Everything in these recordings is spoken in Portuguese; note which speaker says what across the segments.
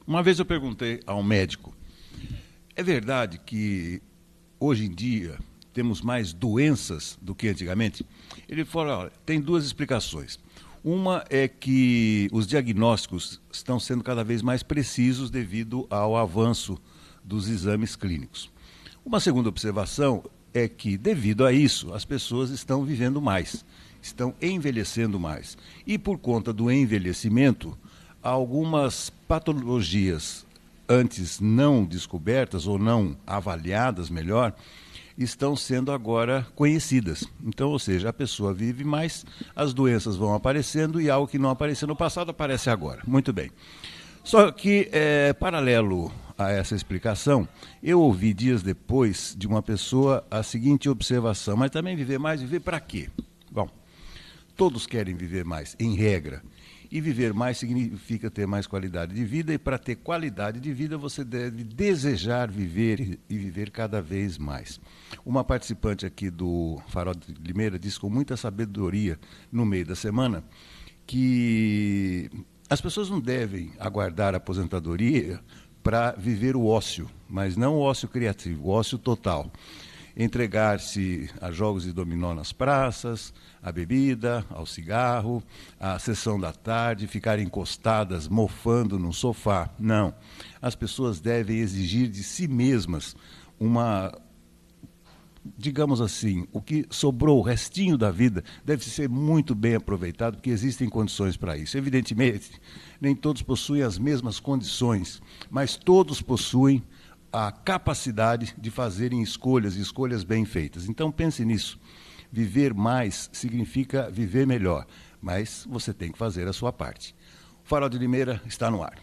Speaker 1: Uma vez eu perguntei a um médico, é verdade que hoje em dia temos mais doenças do que antigamente? Ele falou, olha, tem duas explicações. Uma é que os diagnósticos estão sendo cada vez mais precisos devido ao avanço dos exames clínicos. Uma segunda observação é que, devido a isso, as pessoas estão vivendo mais, estão envelhecendo mais. E por conta do envelhecimento, algumas patologias antes não descobertas ou não avaliadas melhor, estão sendo agora conhecidas. Então, ou seja, a pessoa vive mais, as doenças vão aparecendo e algo que não apareceu no passado aparece agora. Muito bem. Só que, paralelo a essa explicação, eu ouvi dias depois de uma pessoa a seguinte observação, mas também viver mais, viver para quê? Bom, todos querem viver mais, em regra. E viver mais significa ter mais qualidade de vida, e para ter qualidade de vida você deve desejar viver e viver cada vez mais. Uma participante aqui do Farol de Limeira disse com muita sabedoria no meio da semana que as pessoas não devem aguardar a aposentadoria para viver o ócio, mas não o ócio criativo, o ócio total. Entregar-se a jogos de dominó nas praças, à bebida, ao cigarro, à sessão da tarde, ficar encostadas, mofando no sofá. Não. As pessoas devem exigir de si mesmas uma, digamos assim, o que sobrou, o restinho da vida, deve ser muito bem aproveitado, porque existem condições para isso. Evidentemente, nem todos possuem as mesmas condições, mas todos possuem a capacidade de fazerem escolhas, e escolhas bem feitas. Então pense nisso. Viver mais significa viver melhor, mas você tem que fazer a sua parte. O Farol de Limeira está no ar.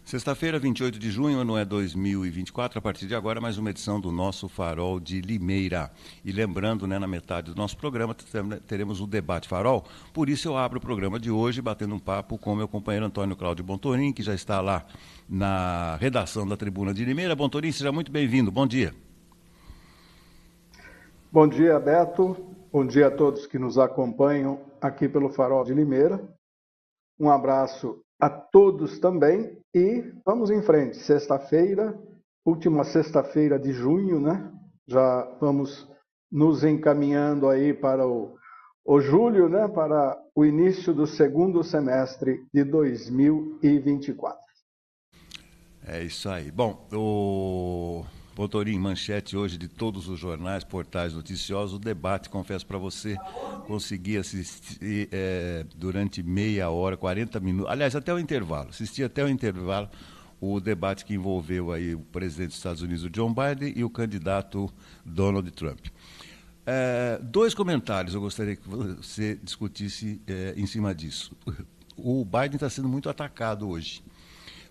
Speaker 1: Sexta-feira, 28 de junho, ano é 2024, a partir de agora, mais uma edição do nosso Farol de Limeira. E lembrando, na metade do nosso programa, teremos o Debate Farol, por isso eu abro o programa de hoje batendo um papo com meu companheiro Antônio Cláudio Bontorin, que já está lá na redação da Tribuna de Limeira. Bontorin, seja muito bem-vindo, bom dia.
Speaker 2: Bom dia, Beto, bom dia a todos que nos acompanham aqui pelo Farol de Limeira. Um abraço a todos também e vamos em frente. Sexta-feira, última sexta-feira de junho, né? Já vamos nos encaminhando aí para o julho, né? Para o início do segundo semestre de 2024.
Speaker 1: É isso aí. Bom, o Bontorin, manchete hoje de todos os jornais, portais noticiosos, o debate, confesso para você, consegui assistir durante meia hora, 40 minutos, aliás, até o intervalo, assisti até o intervalo o debate que envolveu aí o presidente dos Estados Unidos, o John Biden, e o candidato Donald Trump. Dois comentários eu gostaria que você discutisse em cima disso. O Biden está sendo muito atacado hoje,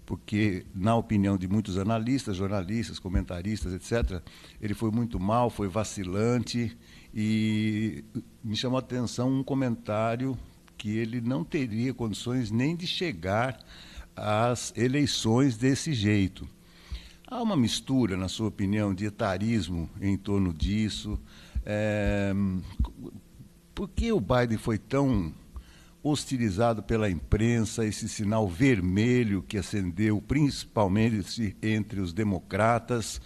Speaker 1: porque, na opinião de muitos analistas, jornalistas, comentaristas, etc., ele foi muito mal, foi vacilante, e me chamou a atenção um comentário que ele não teria condições nem de chegar às eleições desse jeito. Há uma mistura, na sua opinião, de etarismo em torno disso. Por que o Biden foi tão hostilizado pela imprensa, esse sinal vermelho que acendeu principalmente entre os democratas?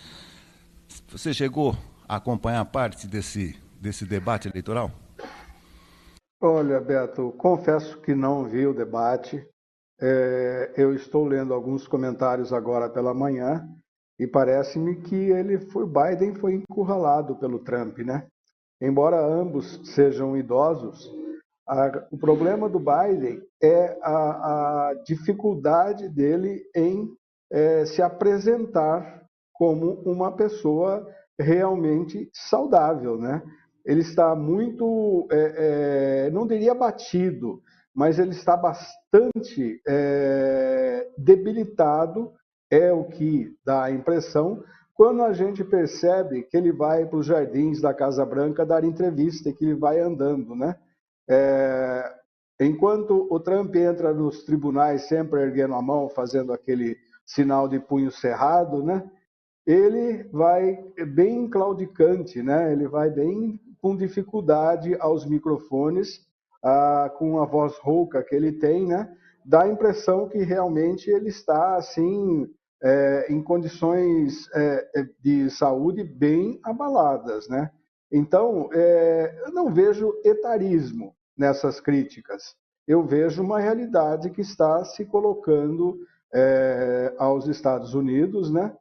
Speaker 1: Você chegou a acompanhar parte desse debate eleitoral?
Speaker 2: Olha, Beto, confesso que não vi o debate. Eu estou lendo alguns comentários agora pela manhã e parece-me que o Biden foi encurralado pelo Trump, né? Embora ambos sejam idosos, o problema do Biden é a dificuldade dele em se apresentar como uma pessoa realmente saudável, né? Ele está muito, não diria abatido, mas ele está bastante debilitado, é o que dá a impressão, quando a gente percebe que ele vai para os jardins da Casa Branca dar entrevista e que ele vai andando, né? É, enquanto o Trump entra nos tribunais sempre erguendo a mão, fazendo aquele sinal de punho cerrado, né? Ele vai bem claudicante, né? Ele vai bem com dificuldade aos microfones, com a voz rouca que ele tem, né? Dá a impressão que realmente ele está assim em condições de saúde bem abaladas, né? Então, eu não vejo etarismo nessas críticas. Eu vejo uma realidade que está se colocando aos Estados Unidos, né?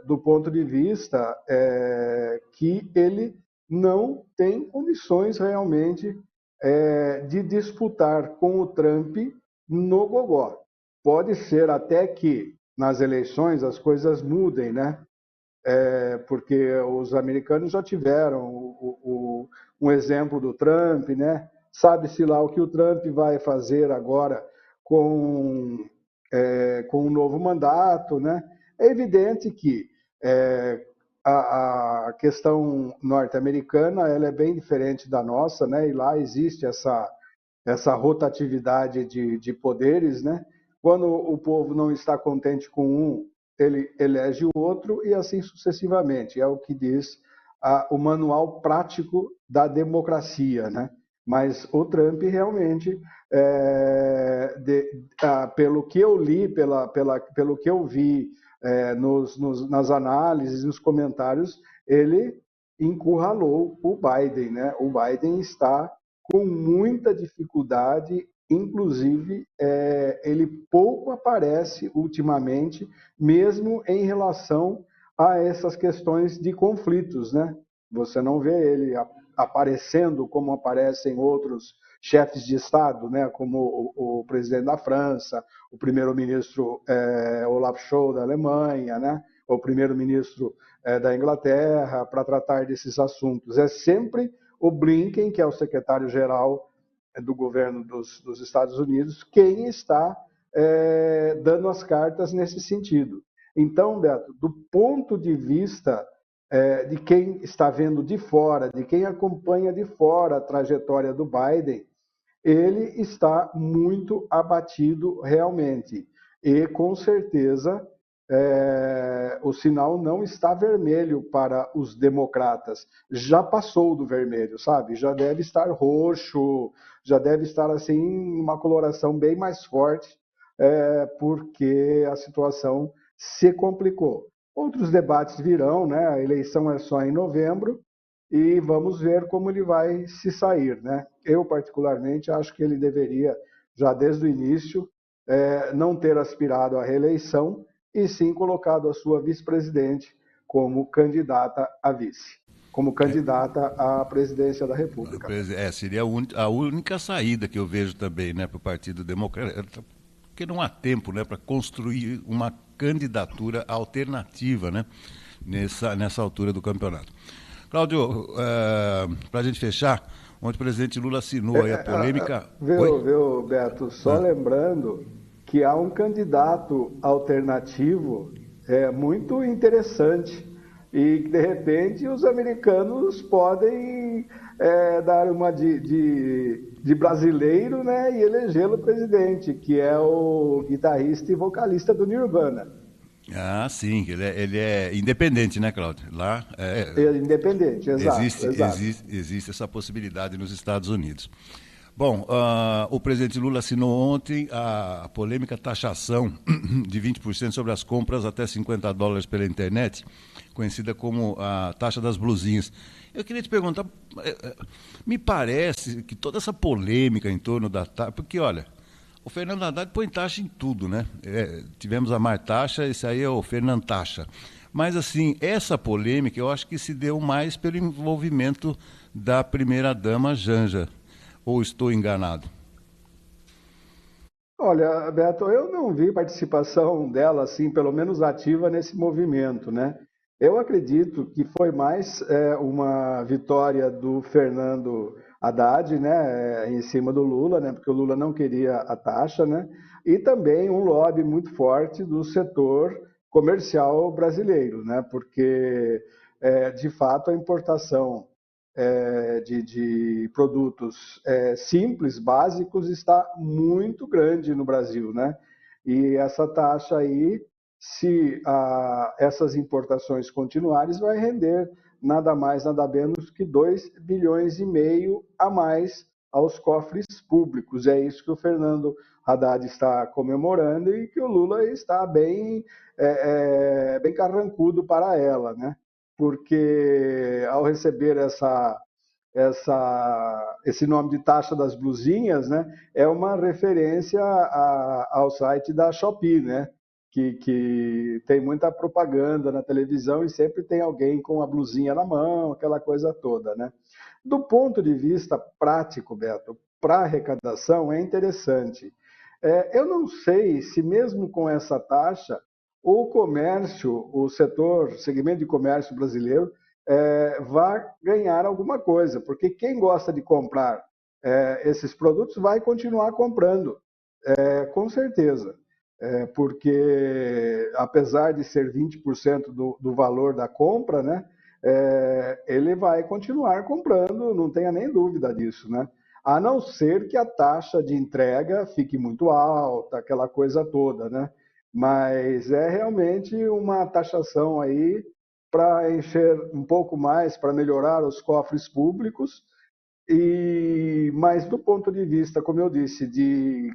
Speaker 2: Do ponto de vista que ele não tem condições realmente de disputar com o Trump no gogó. Pode ser até que nas eleições as coisas mudem, né? Porque os americanos já tiveram um exemplo do Trump, né? Sabe-se lá o que o Trump vai fazer agora com um novo mandato, né? É evidente que a questão norte-americana ela é bem diferente da nossa, né? E lá existe essa rotatividade de poderes, né? Quando o povo não está contente com um, ele elege o outro e assim sucessivamente. É o que diz o manual prático da democracia, né? Mas o Trump realmente, pelo que eu li, pelo que eu vi nas análises, nos comentários, ele encurralou o Biden, né? O Biden está com muita dificuldade, inclusive ele pouco aparece ultimamente, mesmo em relação a essas questões de conflitos, né? Você não vê ele aparecendo como aparecem outros chefes de Estado, né? Como o presidente da França, o primeiro-ministro Olaf Scholz da Alemanha, né? O primeiro-ministro da Inglaterra, para tratar desses assuntos. É sempre o Blinken, que é o secretário-geral do governo dos Estados Unidos, quem está dando as cartas nesse sentido. Então, Beto, do ponto de vista de quem está vendo de fora, de quem acompanha de fora a trajetória do Biden, ele está muito abatido realmente. E, com certeza, o sinal não está vermelho para os democratas. Já passou do vermelho, sabe? Já deve estar roxo, já deve estar assim uma coloração bem mais forte, porque a situação se complicou. Outros debates virão, né? A eleição é só em novembro e vamos ver como ele vai se sair, né? Eu, particularmente, acho que ele deveria, já desde o início, não ter aspirado à reeleição e sim colocado a sua vice-presidente como candidata a vice, como candidata à presidência da República.
Speaker 1: Seria a única saída que eu vejo também, né, para o Partido Democrata, porque não há tempo, né, para construir uma candidatura alternativa, né, nessa altura do campeonato. Cláudio, para a gente fechar, ontem o presidente Lula assinou aí a polêmica...
Speaker 2: Viu, Beto? Só lembrando que há um candidato alternativo muito interessante e, de repente, os americanos podem dar uma de brasileiro, né, e elegê-lo presidente, que é o guitarrista e vocalista do Nirvana.
Speaker 1: Ah, sim, ele é independente, né, Cláudio? Lá
Speaker 2: independente, exato.
Speaker 1: Existe essa possibilidade nos Estados Unidos. Bom, o presidente Lula assinou ontem a polêmica taxação de 20% sobre as compras até $50 pela internet, conhecida como a taxa das blusinhas. Eu queria te perguntar, me parece que toda essa polêmica em torno da taxa, porque olha, o Fernando Haddad põe taxa em tudo, né? Tivemos a Mar Taxa, esse aí é o Fernando Taxa. Mas, assim, essa polêmica eu acho que se deu mais pelo envolvimento da primeira-dama Janja. Ou estou enganado?
Speaker 2: Olha, Beto, eu não vi participação dela, assim, pelo menos ativa nesse movimento, né? Eu acredito que foi mais uma vitória do Fernando Haddad, né, em cima do Lula, né, porque o Lula não queria a taxa, né, e também um lobby muito forte do setor comercial brasileiro, né? Porque, de fato, a importação de produtos simples, básicos, está muito grande no Brasil, né? E essa taxa aí, se essas importações continuarem, vai render nada mais, nada menos que 2,5 bilhões a mais aos cofres públicos. É isso que o Fernando Haddad está comemorando e que o Lula está bem carrancudo para ela, né? Porque ao receber esse nome de taxa das blusinhas, né, é uma referência ao site da Shopee, né, que tem muita propaganda na televisão e sempre tem alguém com a blusinha na mão, aquela coisa toda, né? Do ponto de vista prático, Beto, para arrecadação é interessante. Eu não sei se mesmo com essa taxa o comércio, o segmento de comércio brasileiro vai ganhar alguma coisa, porque quem gosta de comprar esses produtos vai continuar comprando, com certeza. Porque apesar de ser 20% do valor da compra, né, ele vai continuar comprando, não tenha nem dúvida disso, né? A não ser que a taxa de entrega fique muito alta, aquela coisa toda, né? Mas é realmente uma taxação aí para encher um pouco mais, para melhorar os cofres públicos, mas do ponto de vista, como eu disse, de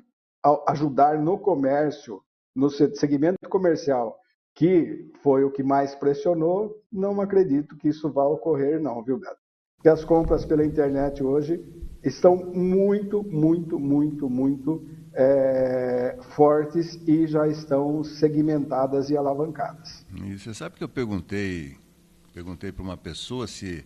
Speaker 2: ajudar no comércio, no segmento comercial, que foi o que mais pressionou, não acredito que isso vá ocorrer não, viu, Beto? Porque as compras pela internet hoje estão muito, muito, muito, muito fortes e já estão segmentadas e alavancadas.
Speaker 1: E você sabe que eu perguntei para uma pessoa se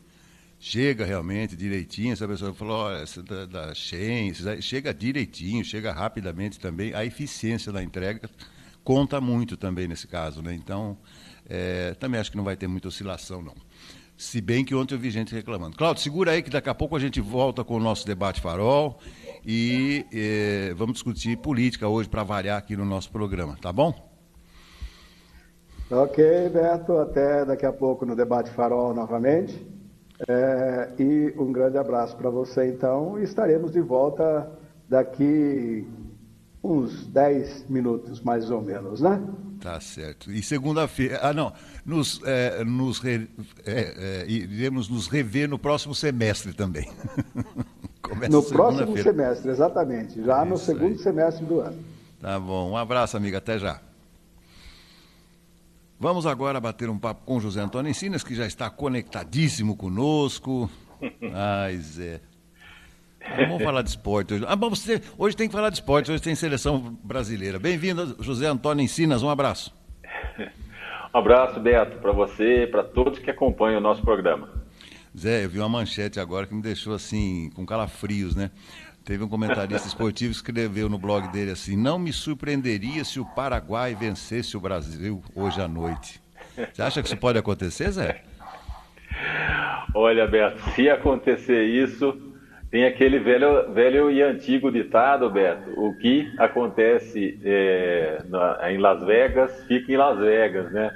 Speaker 1: chega realmente direitinho, essa pessoa falou, olha, essa da Shein, chega direitinho, chega rapidamente também, a eficiência da entrega conta muito também nesse caso, né? Então, também acho que não vai ter muita oscilação, não. Se bem que ontem eu vi gente reclamando. Cláudio, segura aí que daqui a pouco a gente volta com o nosso debate farol e vamos discutir política hoje para variar aqui no nosso programa, tá bom?
Speaker 2: Ok, Beto, até daqui a pouco no debate farol novamente. E um grande abraço para você, então, e estaremos de volta daqui uns 10 minutos, mais ou menos, né?
Speaker 1: Tá certo. E segunda-feira... iremos nos rever no próximo semestre também.
Speaker 2: No próximo semestre, exatamente. Já no segundo semestre do ano.
Speaker 1: Tá bom. Um abraço, amiga. Até já. Vamos agora bater um papo com José Antônio Encinas, que já está conectadíssimo conosco. Ai, Zé. Vamos falar de esporte hoje. Hoje tem que falar de esporte, hoje tem seleção brasileira. Bem-vindo, José Antônio Encinas, um abraço.
Speaker 3: Um abraço, Beto, para você, para todos que acompanham o nosso programa.
Speaker 1: Zé, eu vi uma manchete agora que me deixou assim, com calafrios, né? Teve um comentarista esportivo que escreveu no blog dele assim, não me surpreenderia se o Paraguai vencesse o Brasil hoje à noite. Você acha que isso pode acontecer, Zé?
Speaker 3: Olha, Beto, se acontecer isso, tem aquele velho e antigo ditado, Beto, o que acontece em Las Vegas, fica em Las Vegas, né?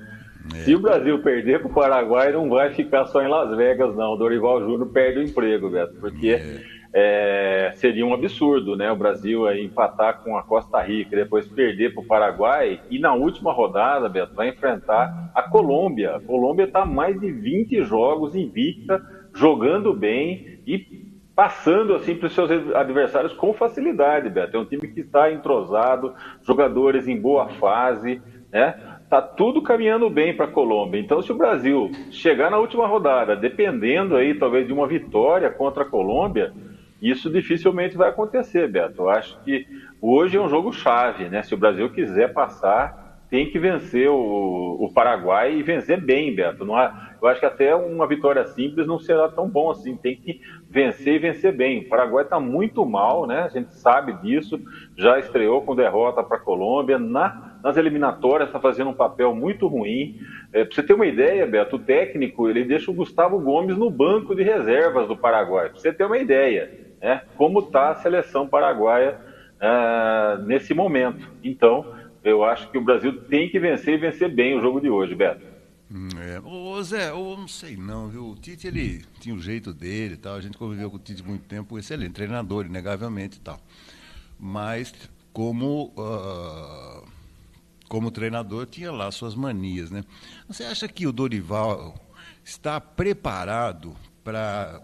Speaker 3: Se o Brasil perder para o Paraguai, não vai ficar só em Las Vegas, não. O Dorival Júnior perde o emprego, Beto, porque seria um absurdo, né? O Brasil empatar com a Costa Rica, depois perder para o Paraguai e na última rodada, Beto, vai enfrentar a Colômbia. A Colômbia está mais de 20 jogos invicta, jogando bem e passando assim para os seus adversários com facilidade, Beto. É um time que está entrosado, jogadores em boa fase, né? Tá tudo caminhando bem para a Colômbia. Então, se o Brasil chegar na última rodada, dependendo aí talvez de uma vitória contra a Colômbia, isso dificilmente vai acontecer, Beto. Eu acho que hoje é um jogo chave, né? Se o Brasil quiser passar, tem que vencer o Paraguai e vencer bem, Beto. Eu acho que até uma vitória simples não será tão bom assim. Tem que vencer e vencer bem. O Paraguai está muito mal, né? A gente sabe disso. Já estreou com derrota para a Colômbia. Nas eliminatórias está fazendo um papel muito ruim. Para você ter uma ideia, Beto, o técnico ele deixa o Gustavo Gomes no banco de reservas do Paraguai. Para você ter uma ideia, né? Como está a seleção paraguaia nesse momento. Então, Eu acho que o Brasil tem que vencer e vencer bem o jogo de hoje, Beto.
Speaker 1: Ô Zé, eu não sei não, viu? O Tite, ele tinha o jeito dele e tal, a gente conviveu com o Tite muito tempo, excelente treinador, inegavelmente e tal. Mas, como treinador, tinha lá suas manias, né? Você acha que o Dorival está preparado para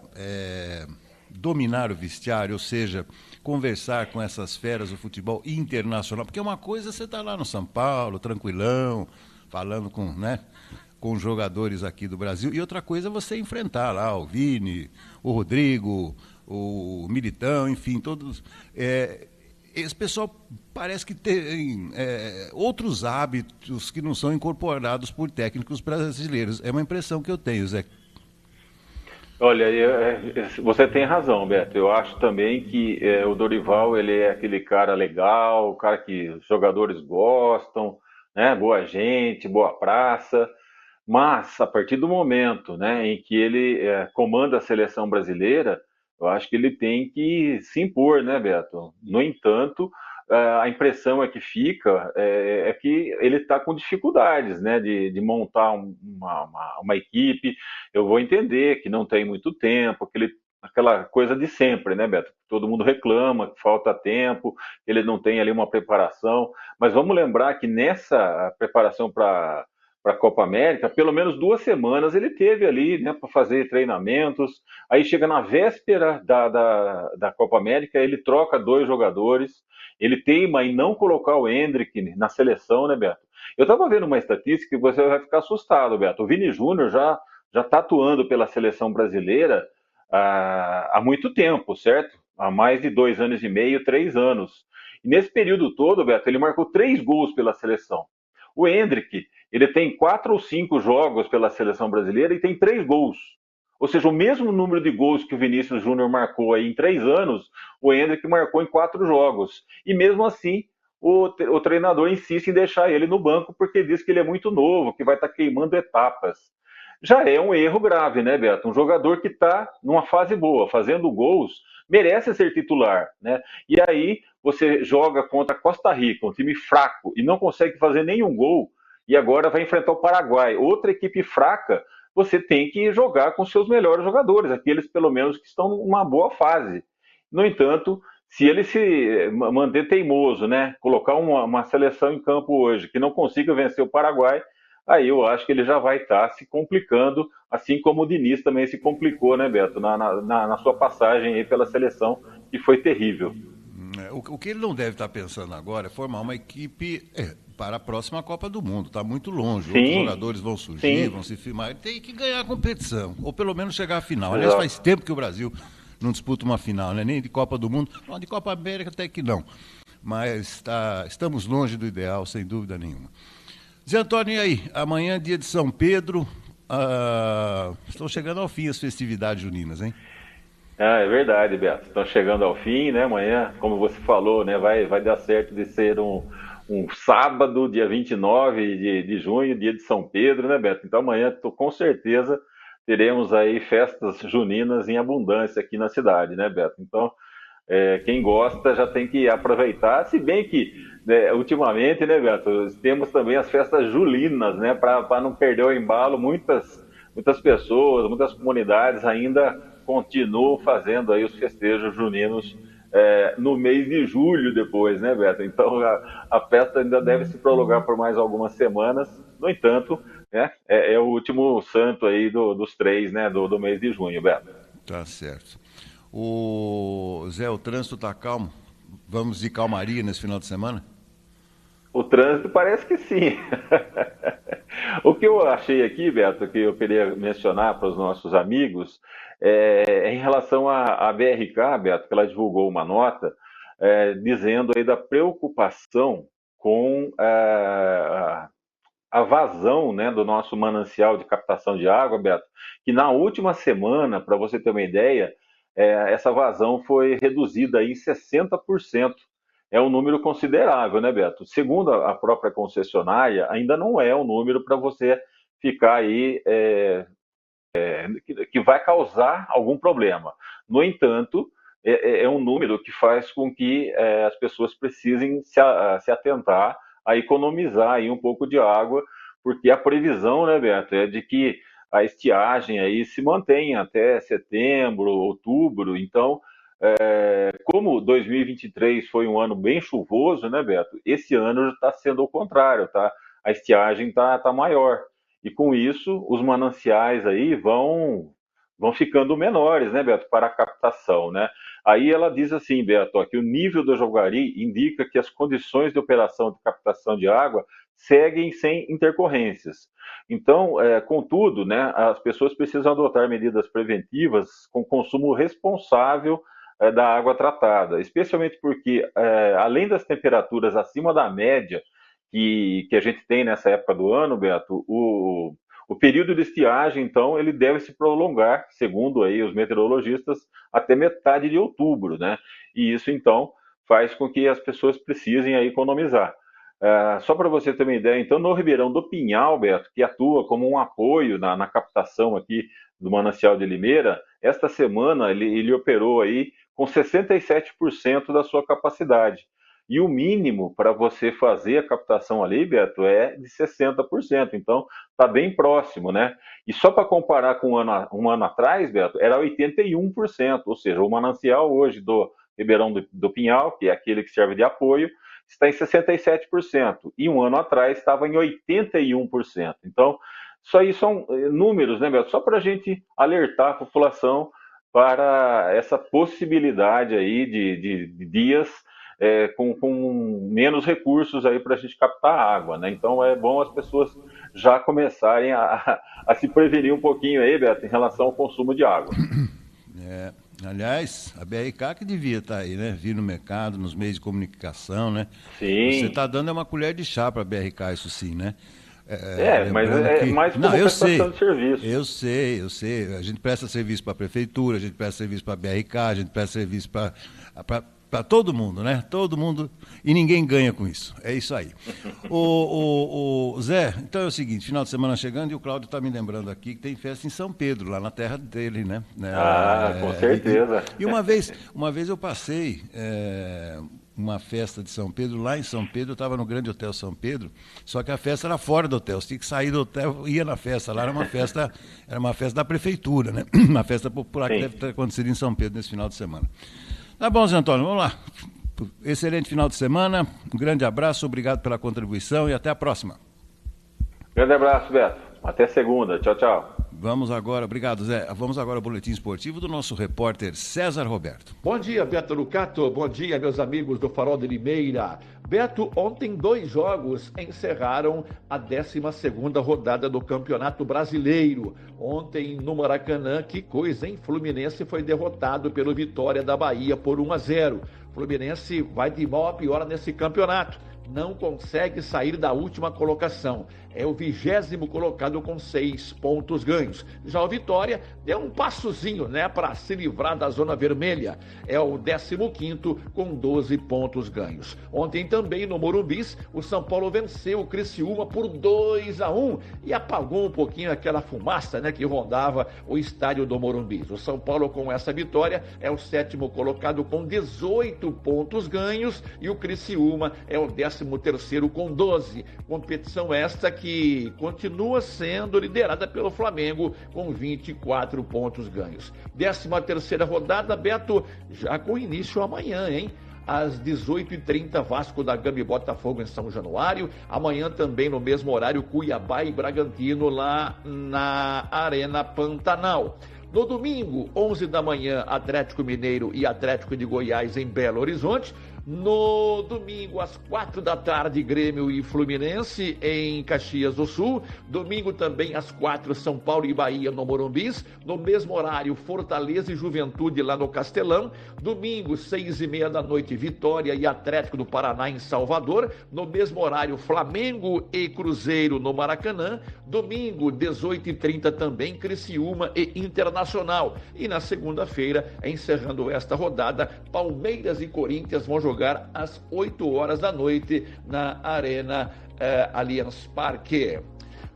Speaker 1: dominar o vestiário, ou seja, conversar com essas feras do futebol internacional? Porque uma coisa você está lá no São Paulo, tranquilão, falando com, né, com os jogadores aqui do Brasil, e outra coisa é você enfrentar lá o Vini, o Rodrigo, o Militão, enfim, todos. Esse pessoal parece que tem outros hábitos que não são incorporados por técnicos brasileiros. É uma impressão que eu tenho, Zé.
Speaker 3: Olha, você tem razão, Beto. Eu acho também que o Dorival, ele é aquele cara legal, o cara que os jogadores gostam, né? Boa gente, boa praça. Mas, a partir do momento, né, em que ele comanda a seleção brasileira, eu acho que ele tem que se impor, né, Beto? No entanto, a impressão é que fica é que ele está com dificuldades, né, de montar uma equipe. Eu vou entender que não tem muito tempo, aquela coisa de sempre, né, Beto? Todo mundo reclama que falta tempo, que ele não tem ali uma preparação. Mas vamos lembrar que nessa preparação para a Copa América, pelo menos 2 semanas ele teve ali, né, para fazer treinamentos. Aí chega na véspera da Copa América, ele troca 2 jogadores, ele teima em não colocar o Endrick na seleção, né, Beto? Eu estava vendo uma estatística que você vai ficar assustado, Beto. O Vini Júnior já está atuando pela seleção brasileira há muito tempo, certo? Há mais de 2 anos e meio, 3 anos. E nesse período todo, Beto, ele marcou 3 gols pela seleção. O Endrick, ele tem 4 ou 5 jogos pela seleção brasileira e tem 3 gols. Ou seja, o mesmo número de gols que o Vinícius Júnior marcou aí em 3 anos, o Endrick marcou em 4 jogos. E mesmo assim, o treinador insiste em deixar ele no banco porque diz que ele é muito novo, que vai estar queimando etapas. Já é um erro grave, né, Beto? Um jogador que está numa fase boa, fazendo gols, merece ser titular, né? E aí você joga contra Costa Rica, um time fraco, e não consegue fazer nenhum gol, e agora vai enfrentar o Paraguai, outra equipe fraca. Você tem que jogar com seus melhores jogadores, aqueles pelo menos que estão numa boa fase. No entanto, se ele se manter teimoso, né, colocar uma seleção em campo hoje que não consiga vencer o Paraguai, aí eu acho que ele já vai estar se complicando, assim como o Diniz também se complicou, né, Beto, na sua passagem aí pela seleção, que foi terrível.
Speaker 1: O que ele não deve estar pensando agora é formar uma equipe para a próxima Copa do Mundo. Está muito longe. Outros jogadores vão surgir,
Speaker 3: sim.
Speaker 1: vão se firmar. Ele tem que ganhar a competição, ou pelo menos chegar à final.
Speaker 3: Exato.
Speaker 1: Aliás, faz tempo que o Brasil não disputa uma final, né? Nem de Copa do Mundo. Não, de Copa América até que não. Mas estamos longe do ideal, sem dúvida nenhuma. Zé Antônio, e aí? Amanhã é dia de São Pedro. Estão chegando ao fim as festividades juninas, hein?
Speaker 3: É verdade, Beto. Estão chegando ao fim, né? Amanhã, como você falou, né? Vai dar certo de ser um sábado, dia 29 de junho, dia de São Pedro, né, Beto? Então amanhã, com certeza, teremos aí festas juninas em abundância aqui na cidade, né, Beto? Então, quem gosta já tem que aproveitar, se bem que, né, ultimamente, né, Beto, temos também as festas julinas, né, para não perder o embalo, muitas pessoas, muitas comunidades ainda continuam fazendo aí os festejos juninos no mês de julho depois, né, Beto? Então a festa ainda deve se prolongar por mais algumas semanas, no entanto, né, é o último santo aí dos 3, né, do mês de junho, Beto.
Speaker 1: Tá certo. Zé, o trânsito está calmo? Vamos de calmaria nesse final de semana?
Speaker 3: O trânsito parece que sim. O que eu achei aqui, Beto, que eu queria mencionar para os nossos amigos, em relação à BRK, Beto, que ela divulgou uma nota dizendo aí da preocupação com a vazão, né, do nosso manancial de captação de água, Beto, que na última semana, para você ter uma ideia, essa vazão foi reduzida aí em 60%. É um número considerável, né, Beto? Segundo a própria concessionária, ainda não é um número para você ficar aí, que vai causar algum problema. No entanto, é um número que faz com que as pessoas precisem se atentar a economizar aí um pouco de água, porque a previsão, né, Beto, é de que a estiagem aí se mantenha até setembro, outubro. Então, como 2023 foi um ano bem chuvoso, né, Beto? Esse ano está sendo o contrário, tá? A estiagem tá maior. E com isso, os mananciais aí vão ficando menores, né, Beto, para a captação, né? Aí ela diz assim, Beto, ó, que o nível do Jaguari indica que as condições de operação de captação de água seguem sem intercorrências. Então, contudo, né, as pessoas precisam adotar medidas preventivas com consumo responsável da água tratada, especialmente porque, além das temperaturas acima da média que a gente tem nessa época do ano, Beto, o período de estiagem, então, ele deve se prolongar, segundo aí os meteorologistas, até metade de outubro, né? E isso, então, faz com que as pessoas precisem aí economizar. Só para você ter uma ideia, então, no Ribeirão do Pinhal, Beto, que atua como um apoio na captação aqui do Manancial de Limeira, esta semana ele operou aí com 67% da sua capacidade. E o mínimo para você fazer a captação ali, Beto, é de 60%. Então, está bem próximo, né? E só para comparar com um ano atrás, Beto, era 81%. Ou seja, o manancial hoje do Ribeirão do Pinhal, que é aquele que serve de apoio, está em 67%. E um ano atrás estava em 81%. Então, isso aí são números, né, Beto? Só para a gente alertar a população para essa possibilidade aí de dias com menos recursos aí para a gente captar água, né? Então é bom as pessoas já começarem a se prevenir um pouquinho aí, Beto, em relação ao consumo de água.
Speaker 1: Aliás, a BRK que devia estar aí, né? Vir no mercado, nos meios de comunicação, né?
Speaker 3: Sim.
Speaker 1: Você está dando uma colher de chá para a BRK, isso sim, né?
Speaker 3: Mas é mais como prestação de serviço.
Speaker 1: Eu sei. A gente presta serviço para a prefeitura, a gente presta serviço para a BRK, a gente presta serviço para todo mundo, né? Todo mundo, e ninguém ganha com isso. É isso aí. o Zé, então é o seguinte, final de semana chegando e o Cláudio está me lembrando aqui que tem festa em São Pedro, lá na terra dele, né?
Speaker 3: Com certeza.
Speaker 1: E uma vez eu passei uma festa de São Pedro, lá em São Pedro, eu estava no Grande Hotel São Pedro, só que a festa era fora do hotel, você tinha que sair do hotel, ia na festa, lá era uma festa da prefeitura, né? Uma festa popular. Sim. Que deve ter acontecido em São Pedro nesse final de semana. Tá bom, Zé Antônio, vamos lá. Excelente final de semana, um grande abraço, obrigado pela contribuição e até a próxima.
Speaker 3: Grande abraço, Beto. Até segunda. Tchau, tchau.
Speaker 1: Vamos agora, obrigado, Zé. Vamos agora ao boletim esportivo do nosso repórter César Roberto.
Speaker 4: Bom dia, Beto Lucato. Bom dia, meus amigos do Farol de Limeira. Beto, ontem 2 jogos encerraram a 12ª rodada do Campeonato Brasileiro. Ontem no Maracanã, que coisa, hein? Fluminense foi derrotado pelo Vitória da Bahia por 1-0. Fluminense vai de mal a pior nesse campeonato. Não consegue sair da última colocação. É o 20º colocado com 6 pontos ganhos. Já o Vitória deu um passozinho, né, para se livrar da zona vermelha. É o 15º com 12 pontos ganhos. Ontem também no Morumbi, o São Paulo venceu o Criciúma por 2-1 e apagou um pouquinho aquela fumaça, né, que rondava o estádio do Morumbi. O São Paulo com essa vitória é o 7º colocado com 18 pontos ganhos e o Criciúma é o 13º com 12. Competição esta que continua sendo liderada pelo Flamengo com 24 pontos ganhos. 13ª rodada, Beto, já com início amanhã, hein? Às 18h30, Vasco da Gama e Botafogo em São Januário. Amanhã também no mesmo horário, Cuiabá e Bragantino lá na Arena Pantanal. No domingo, 11 da manhã, Atlético Mineiro e Atlético de Goiás em Belo Horizonte. No domingo, às 4 da tarde, Grêmio e Fluminense em Caxias do Sul. Domingo também, às 4, São Paulo e Bahia no Morumbi. No mesmo horário, Fortaleza e Juventude lá no Castelão. Domingo, 6h30 da noite, Vitória e Atlético do Paraná em Salvador. No mesmo horário, Flamengo e Cruzeiro no Maracanã. Domingo, 18h30 também, Criciúma e Internacional. E na segunda-feira, encerrando esta rodada, Palmeiras e Corinthians vão jogar às 8 horas da noite na Arena Allianz Parque.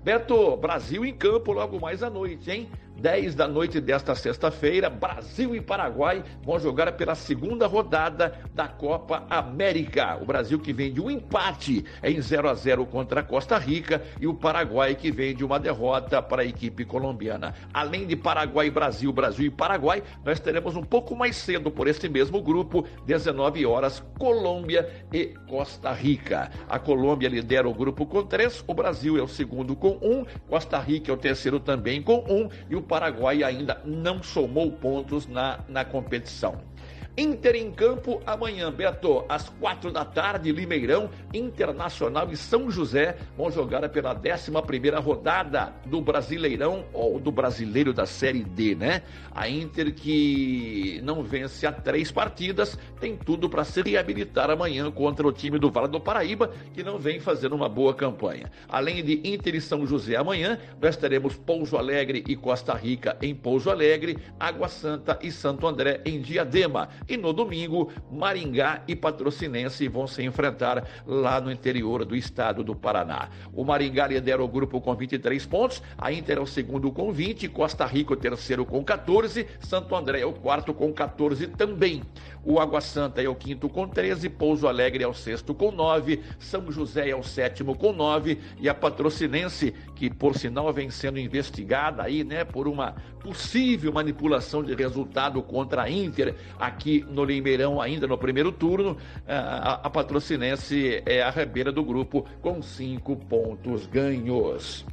Speaker 4: Beto, Brasil em campo logo mais à noite, hein? 10 da noite desta sexta-feira, Brasil e Paraguai vão jogar pela segunda rodada da Copa América. O Brasil que vem de um empate em 0-0 contra a Costa Rica e o Paraguai que vem de uma derrota para a equipe colombiana. Além de Paraguai e Brasil, Brasil e Paraguai, nós teremos um pouco mais cedo por este mesmo grupo, 19 horas, Colômbia e Costa Rica. A Colômbia lidera o grupo com 3, o Brasil é o segundo com 1, Costa Rica é o terceiro também com 1 e o Paraguai ainda não somou pontos na competição. Inter em campo amanhã, Beto, às 4 da tarde, Limeirão, Internacional e São José vão jogar pela 11ª rodada do Brasileirão, ou do Brasileiro da Série D, né? A Inter que não vence há 3 partidas, tem tudo para se reabilitar amanhã contra o time do Vale do Paraíba, que não vem fazendo uma boa campanha. Além de Inter e São José amanhã, nós teremos Pouso Alegre e Costa Rica em Pouso Alegre, Água Santa e Santo André em Diadema. E no domingo, Maringá e Patrocinense vão se enfrentar lá no interior do estado do Paraná. O Maringá lidera o grupo com 23 pontos, a Inter é o segundo com 20, Costa Rica o terceiro com 14, Santo André é o quarto com 14 também. O Água Santa é o quinto com 13, Pouso Alegre é o sexto com 9, São José é o sétimo com 9 e a Patrocinense, que por sinal vem sendo investigada aí, né, por uma possível manipulação de resultado contra a Inter aqui no Limeirão ainda no primeiro turno, a Patrocinense é a arrebeira do grupo com 5 pontos ganhos.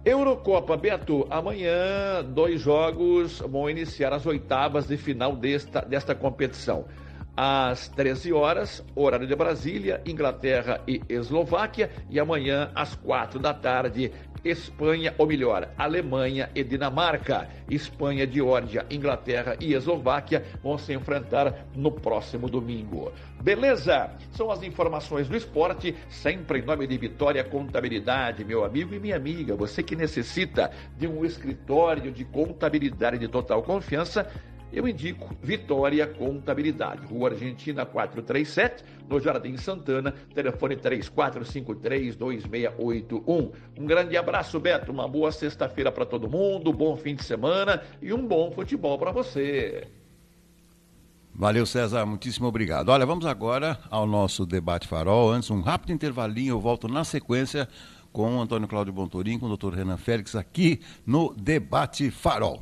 Speaker 4: Eurocopa, Beto, amanhã 2 jogos vão iniciar as oitavas de final desta competição. Às 13 horas, horário de Brasília, Inglaterra e Eslováquia, e amanhã às 4 da tarde, Espanha, ou melhor, Alemanha e Dinamarca. Espanha, Geórgia, Inglaterra e Eslováquia vão se enfrentar no próximo domingo. Beleza? São as informações do esporte, sempre em nome de Vitória Contabilidade, meu amigo e minha amiga. Você que necessita de um escritório de contabilidade de total confiança, eu indico Vitória Contabilidade, Rua Argentina 437, no Jardim Santana, telefone 3453-2681. Um grande abraço, Beto, uma boa sexta-feira para todo mundo, bom fim de semana e um bom futebol para você.
Speaker 1: Valeu, César, muitíssimo obrigado. Olha, vamos agora ao nosso debate farol. Antes, um rápido intervalinho, eu volto na sequência com o Antônio Cláudio Bontorim, com o Dr. Renan Félix, aqui no Debate Farol.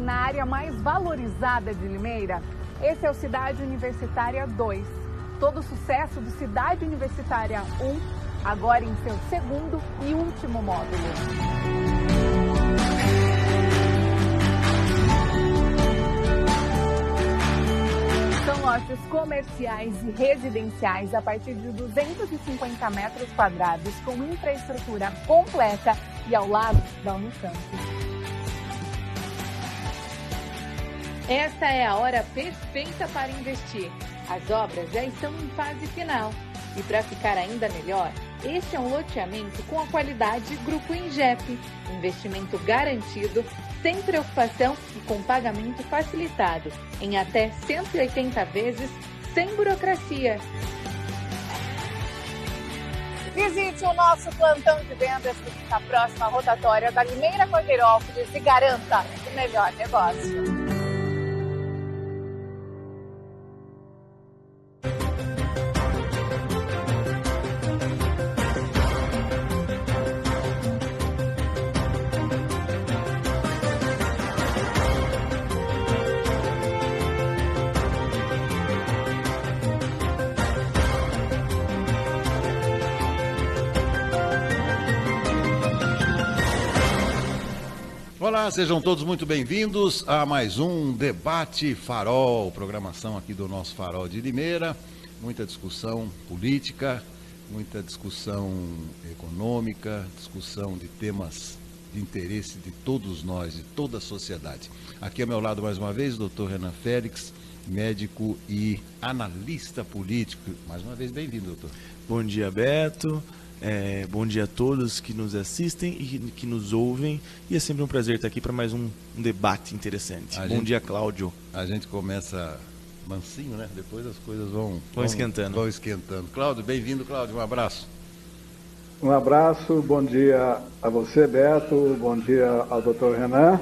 Speaker 5: Na área mais valorizada de Limeira, esse é o Cidade Universitária 2. Todo o sucesso do Cidade Universitária 1, agora em seu segundo e último módulo. São lotes comerciais e residenciais a partir de 250 metros quadrados, com infraestrutura completa e ao lado da Unicamp.
Speaker 6: Esta é a hora perfeita para investir. As obras já estão em fase final. E para ficar ainda melhor, este é um loteamento com a qualidade Grupo Ingep. Investimento garantido, sem preocupação e com pagamento facilitado. Em até 180 vezes, sem burocracia.
Speaker 5: Visite o nosso plantão de vendas que fica próximo à rotatória da Limeira Cordeirópolis e garanta o melhor negócio.
Speaker 1: Olá, sejam todos muito bem-vindos a mais um Debate Farol, programação aqui do nosso Farol de Limeira. Muita discussão política, muita discussão econômica, discussão de temas de interesse de todos nós, de toda a sociedade. Aqui ao meu lado, mais uma vez, o Dr. Renan Félix, médico e analista político. Mais uma vez, bem-vindo, doutor.
Speaker 7: Bom dia, Beto. Bom dia a todos que nos assistem e que nos ouvem. E é sempre um prazer estar aqui para mais um debate interessante. Bom dia, Cláudio.
Speaker 1: A gente começa mansinho, né? Depois as coisas vão
Speaker 7: esquentando.
Speaker 1: Vão esquentando. Cláudio, bem-vindo, Cláudio. Um abraço.
Speaker 2: Um abraço, bom dia a você, Beto, bom dia ao Dr. Renan.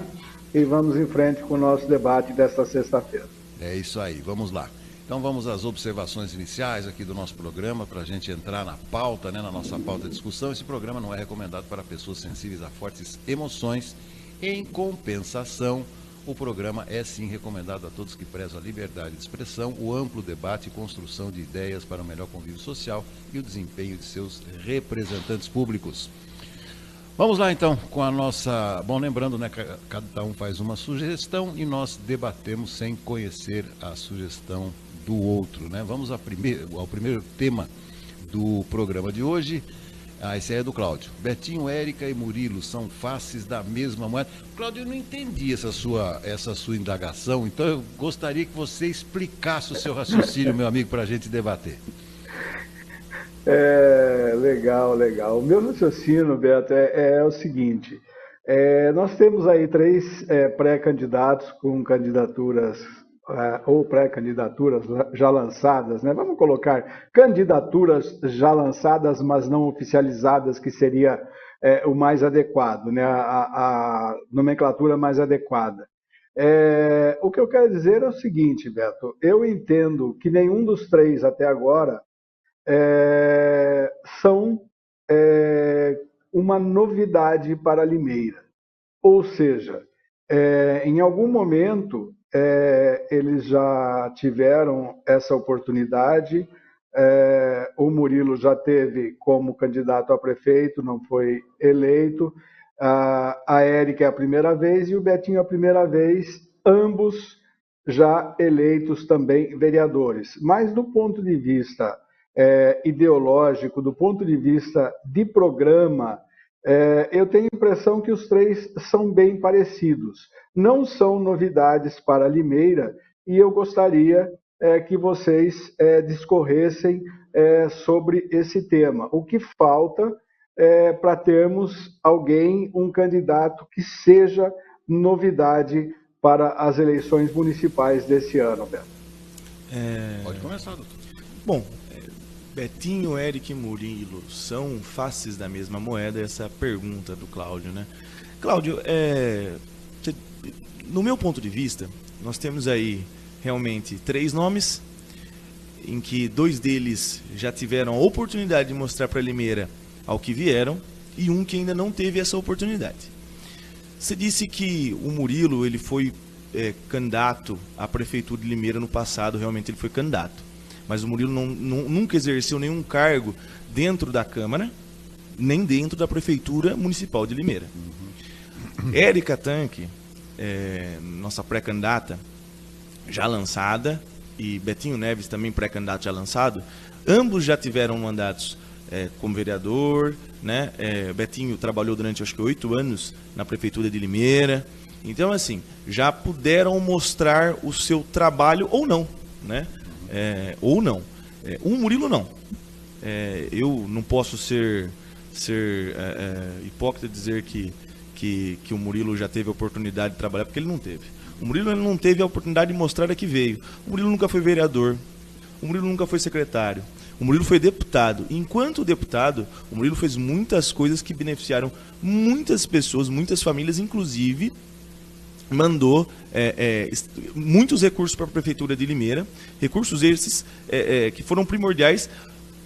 Speaker 2: E vamos em frente com o nosso debate desta sexta-feira.
Speaker 1: É isso aí, vamos lá. Então vamos às observações iniciais aqui do nosso programa, para a gente entrar na pauta, né, na nossa pauta de discussão. Esse programa não é recomendado para pessoas sensíveis a fortes emoções. Em compensação, o programa é sim recomendado a todos que prezam a liberdade de expressão, o amplo debate e construção de ideias para o melhor convívio social e o desempenho de seus representantes públicos. Vamos lá então com a nossa... Bom, lembrando, né, cada um faz uma sugestão e nós debatemos sem conhecer a sugestão do outro, né? Vamos ao primeiro tema do programa de hoje. Esse aí é do Cláudio. Betinho, Érica e Murilo são faces da mesma moeda. Cláudio, eu não entendi essa sua indagação, então eu gostaria que você explicasse o seu raciocínio, meu amigo, para a gente debater.
Speaker 2: Legal. O meu raciocínio, Beto, é o seguinte. Nós temos aí 3 pré-candidatos com candidaturas ou pré-candidaturas já lançadas, né? Vamos colocar candidaturas já lançadas, mas não oficializadas, que seria o mais adequado, né? A nomenclatura mais adequada. O que eu quero dizer é o seguinte, Beto, eu entendo que nenhum dos 3 até agora são uma novidade para Limeira. Ou seja, em algum momento eles já tiveram essa oportunidade. O Murilo já teve como candidato a prefeito, não foi eleito. A Érica é a primeira vez e o Betinho é a primeira vez, ambos já eleitos também vereadores. Mas do ponto de vista ideológico, do ponto de vista de programa, eu tenho a impressão que os 3 são bem parecidos. Não são novidades para Limeira e eu gostaria que vocês discorressem sobre esse tema. O que falta para termos um candidato que seja novidade para as eleições municipais desse ano, Beto?
Speaker 1: Pode começar, doutor.
Speaker 7: Bom, Betinho, Érica e Murilo são faces da mesma moeda? Essa pergunta do Cláudio, né? Cláudio, no meu ponto de vista, nós temos aí realmente 3 nomes, em que 2 deles já tiveram a oportunidade de mostrar para Limeira ao que vieram, e um que ainda não teve essa oportunidade. Você disse que o Murilo ele foi candidato à prefeitura de Limeira no passado, realmente ele foi candidato. Mas o Murilo nunca exerceu nenhum cargo dentro da Câmara, nem dentro da Prefeitura Municipal de Limeira. Érica Tanque, nossa pré-candidata, já lançada, e Betinho Neves, também pré-candidato já lançado, ambos já tiveram mandatos como vereador, né? Betinho trabalhou durante, acho que 8 anos na Prefeitura de Limeira. Então, assim, já puderam mostrar o seu trabalho ou não, né? O Murilo não. Eu não posso ser hipócrita e dizer que o Murilo já teve a oportunidade de trabalhar, porque ele não teve. O Murilo ele não teve a oportunidade de mostrar a que veio. O Murilo nunca foi vereador. O Murilo nunca foi secretário. O Murilo foi deputado. Enquanto deputado, o Murilo fez muitas coisas que beneficiaram muitas pessoas, muitas famílias, inclusive mandou muitos recursos para a Prefeitura de Limeira, recursos esses que foram primordiais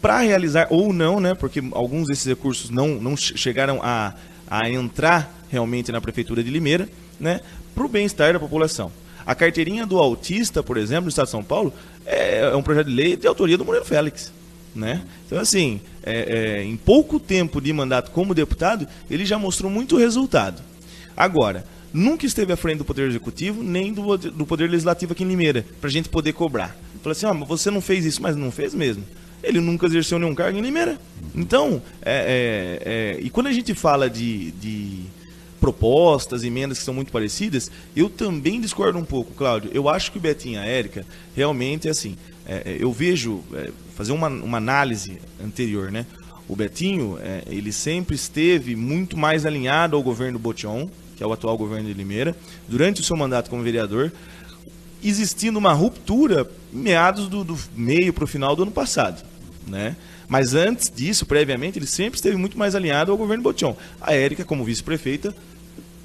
Speaker 7: para realizar, ou não, né, porque alguns desses recursos não chegaram a entrar realmente na Prefeitura de Limeira, né, para o bem-estar da população. A carteirinha do autista, por exemplo, no Estado de São Paulo, é um projeto de lei de autoria do Murilo Félix, né? Então, assim, em pouco tempo de mandato como deputado, ele já mostrou muito resultado. Agora, nunca esteve à frente do Poder Executivo, nem do Poder Legislativo aqui em Limeira, para a gente poder cobrar. Falou assim, mas você não fez isso, mas não fez mesmo. Ele nunca exerceu nenhum cargo em Limeira. Então, e quando a gente fala de propostas, emendas que são muito parecidas, eu também discordo um pouco, Cláudio. Eu acho que o Betinho e a Érica realmente é assim. Eu vejo, fazer uma análise anterior, né? O Betinho, ele sempre esteve muito mais alinhado ao governo Botion, que é o atual governo de Limeira, durante o seu mandato como vereador, existindo uma ruptura em meados do meio para o final do ano passado, né? Mas antes disso, previamente, ele sempre esteve muito mais alinhado ao governo Botion. A Érica, como vice-prefeita,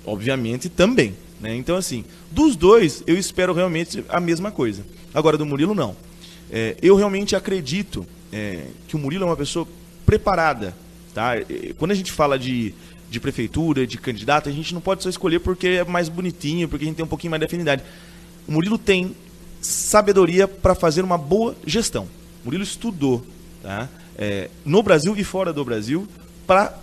Speaker 7: obviamente, também, né? Então, assim, dos dois, eu espero realmente a mesma coisa. Agora, do Murilo, não. Eu realmente acredito que o Murilo é uma pessoa preparada, tá? Quando a gente fala de prefeitura, de candidato, a gente não pode só escolher porque é mais bonitinho, porque a gente tem um pouquinho mais de afinidade. O Murilo tem sabedoria para fazer uma boa gestão. O Murilo estudou, tá? No Brasil e fora do Brasil, para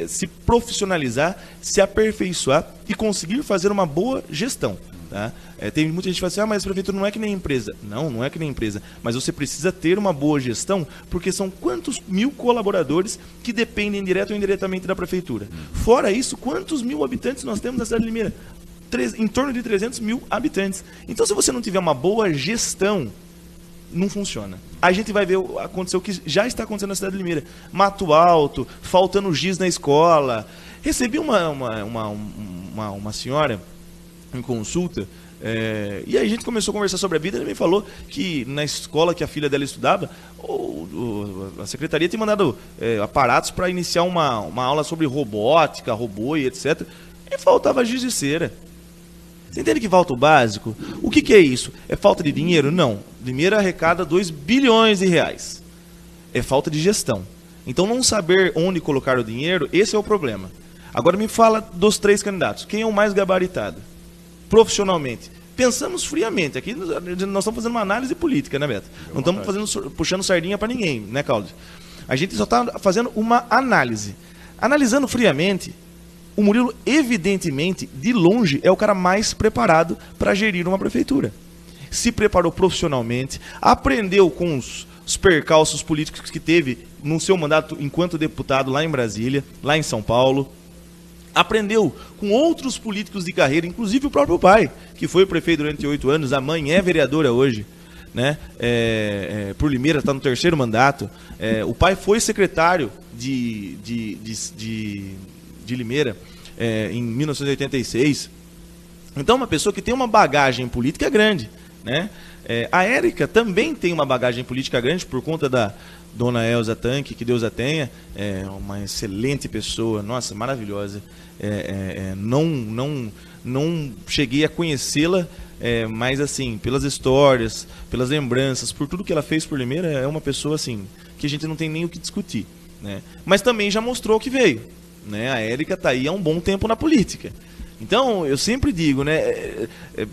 Speaker 7: se profissionalizar, se aperfeiçoar e conseguir fazer uma boa gestão. Tá? Tem muita gente que fala assim, mas a prefeitura não é que nem empresa. Não, não é que nem empresa. Mas você precisa ter uma boa gestão, porque são quantos mil colaboradores que dependem direto ou indiretamente da prefeitura. Fora isso, quantos mil habitantes nós temos na cidade de Limeira? Em torno de 300 mil habitantes. Então, se você não tiver uma boa gestão, não funciona. A gente vai ver acontecer o que já está acontecendo na cidade de Limeira. Mato alto, faltando giz na escola. Recebi uma senhora em consulta, e aí a gente começou a conversar sobre a vida. Ele me falou que na escola que a filha dela estudava, a secretaria tinha mandado aparatos para iniciar uma aula sobre robótica, robô e etc. E faltava giz de cera. Você entende que falta o básico? O que é isso? É falta de dinheiro? Não. Limeira arrecada 2 bilhões de reais. É falta de gestão. Então, não saber onde colocar o dinheiro, esse é o problema. Agora me fala dos 3 candidatos. Quem é o mais gabaritado? Profissionalmente. Pensamos friamente. Aqui nós estamos fazendo uma análise política, né, Beto? Não estamos puxando sardinha para ninguém, né, Cláudio? A gente só está fazendo uma análise. Analisando friamente, o Murilo, evidentemente, de longe, é o cara mais preparado para gerir uma prefeitura. Se preparou profissionalmente, aprendeu com os percalços políticos que teve no seu mandato enquanto deputado lá em Brasília, lá em São Paulo. Aprendeu com outros políticos de carreira, inclusive o próprio pai, que foi prefeito durante 8 anos, a mãe é vereadora hoje, né? Por Limeira, está no 3º mandato. O pai foi secretário de Limeira em 1986. Então, uma pessoa que tem uma bagagem política grande, né? A Érica também tem uma bagagem política grande por conta da dona Elza Tanque, que Deus a tenha, uma excelente pessoa, nossa, maravilhosa. Não cheguei a conhecê-la, mas assim, pelas histórias, pelas lembranças, por tudo que ela fez por Limeira, é uma pessoa assim que a gente não tem nem o que discutir, né? Mas também já mostrou que veio, né? A Érica está aí há um bom tempo na política. Então, eu sempre digo, né?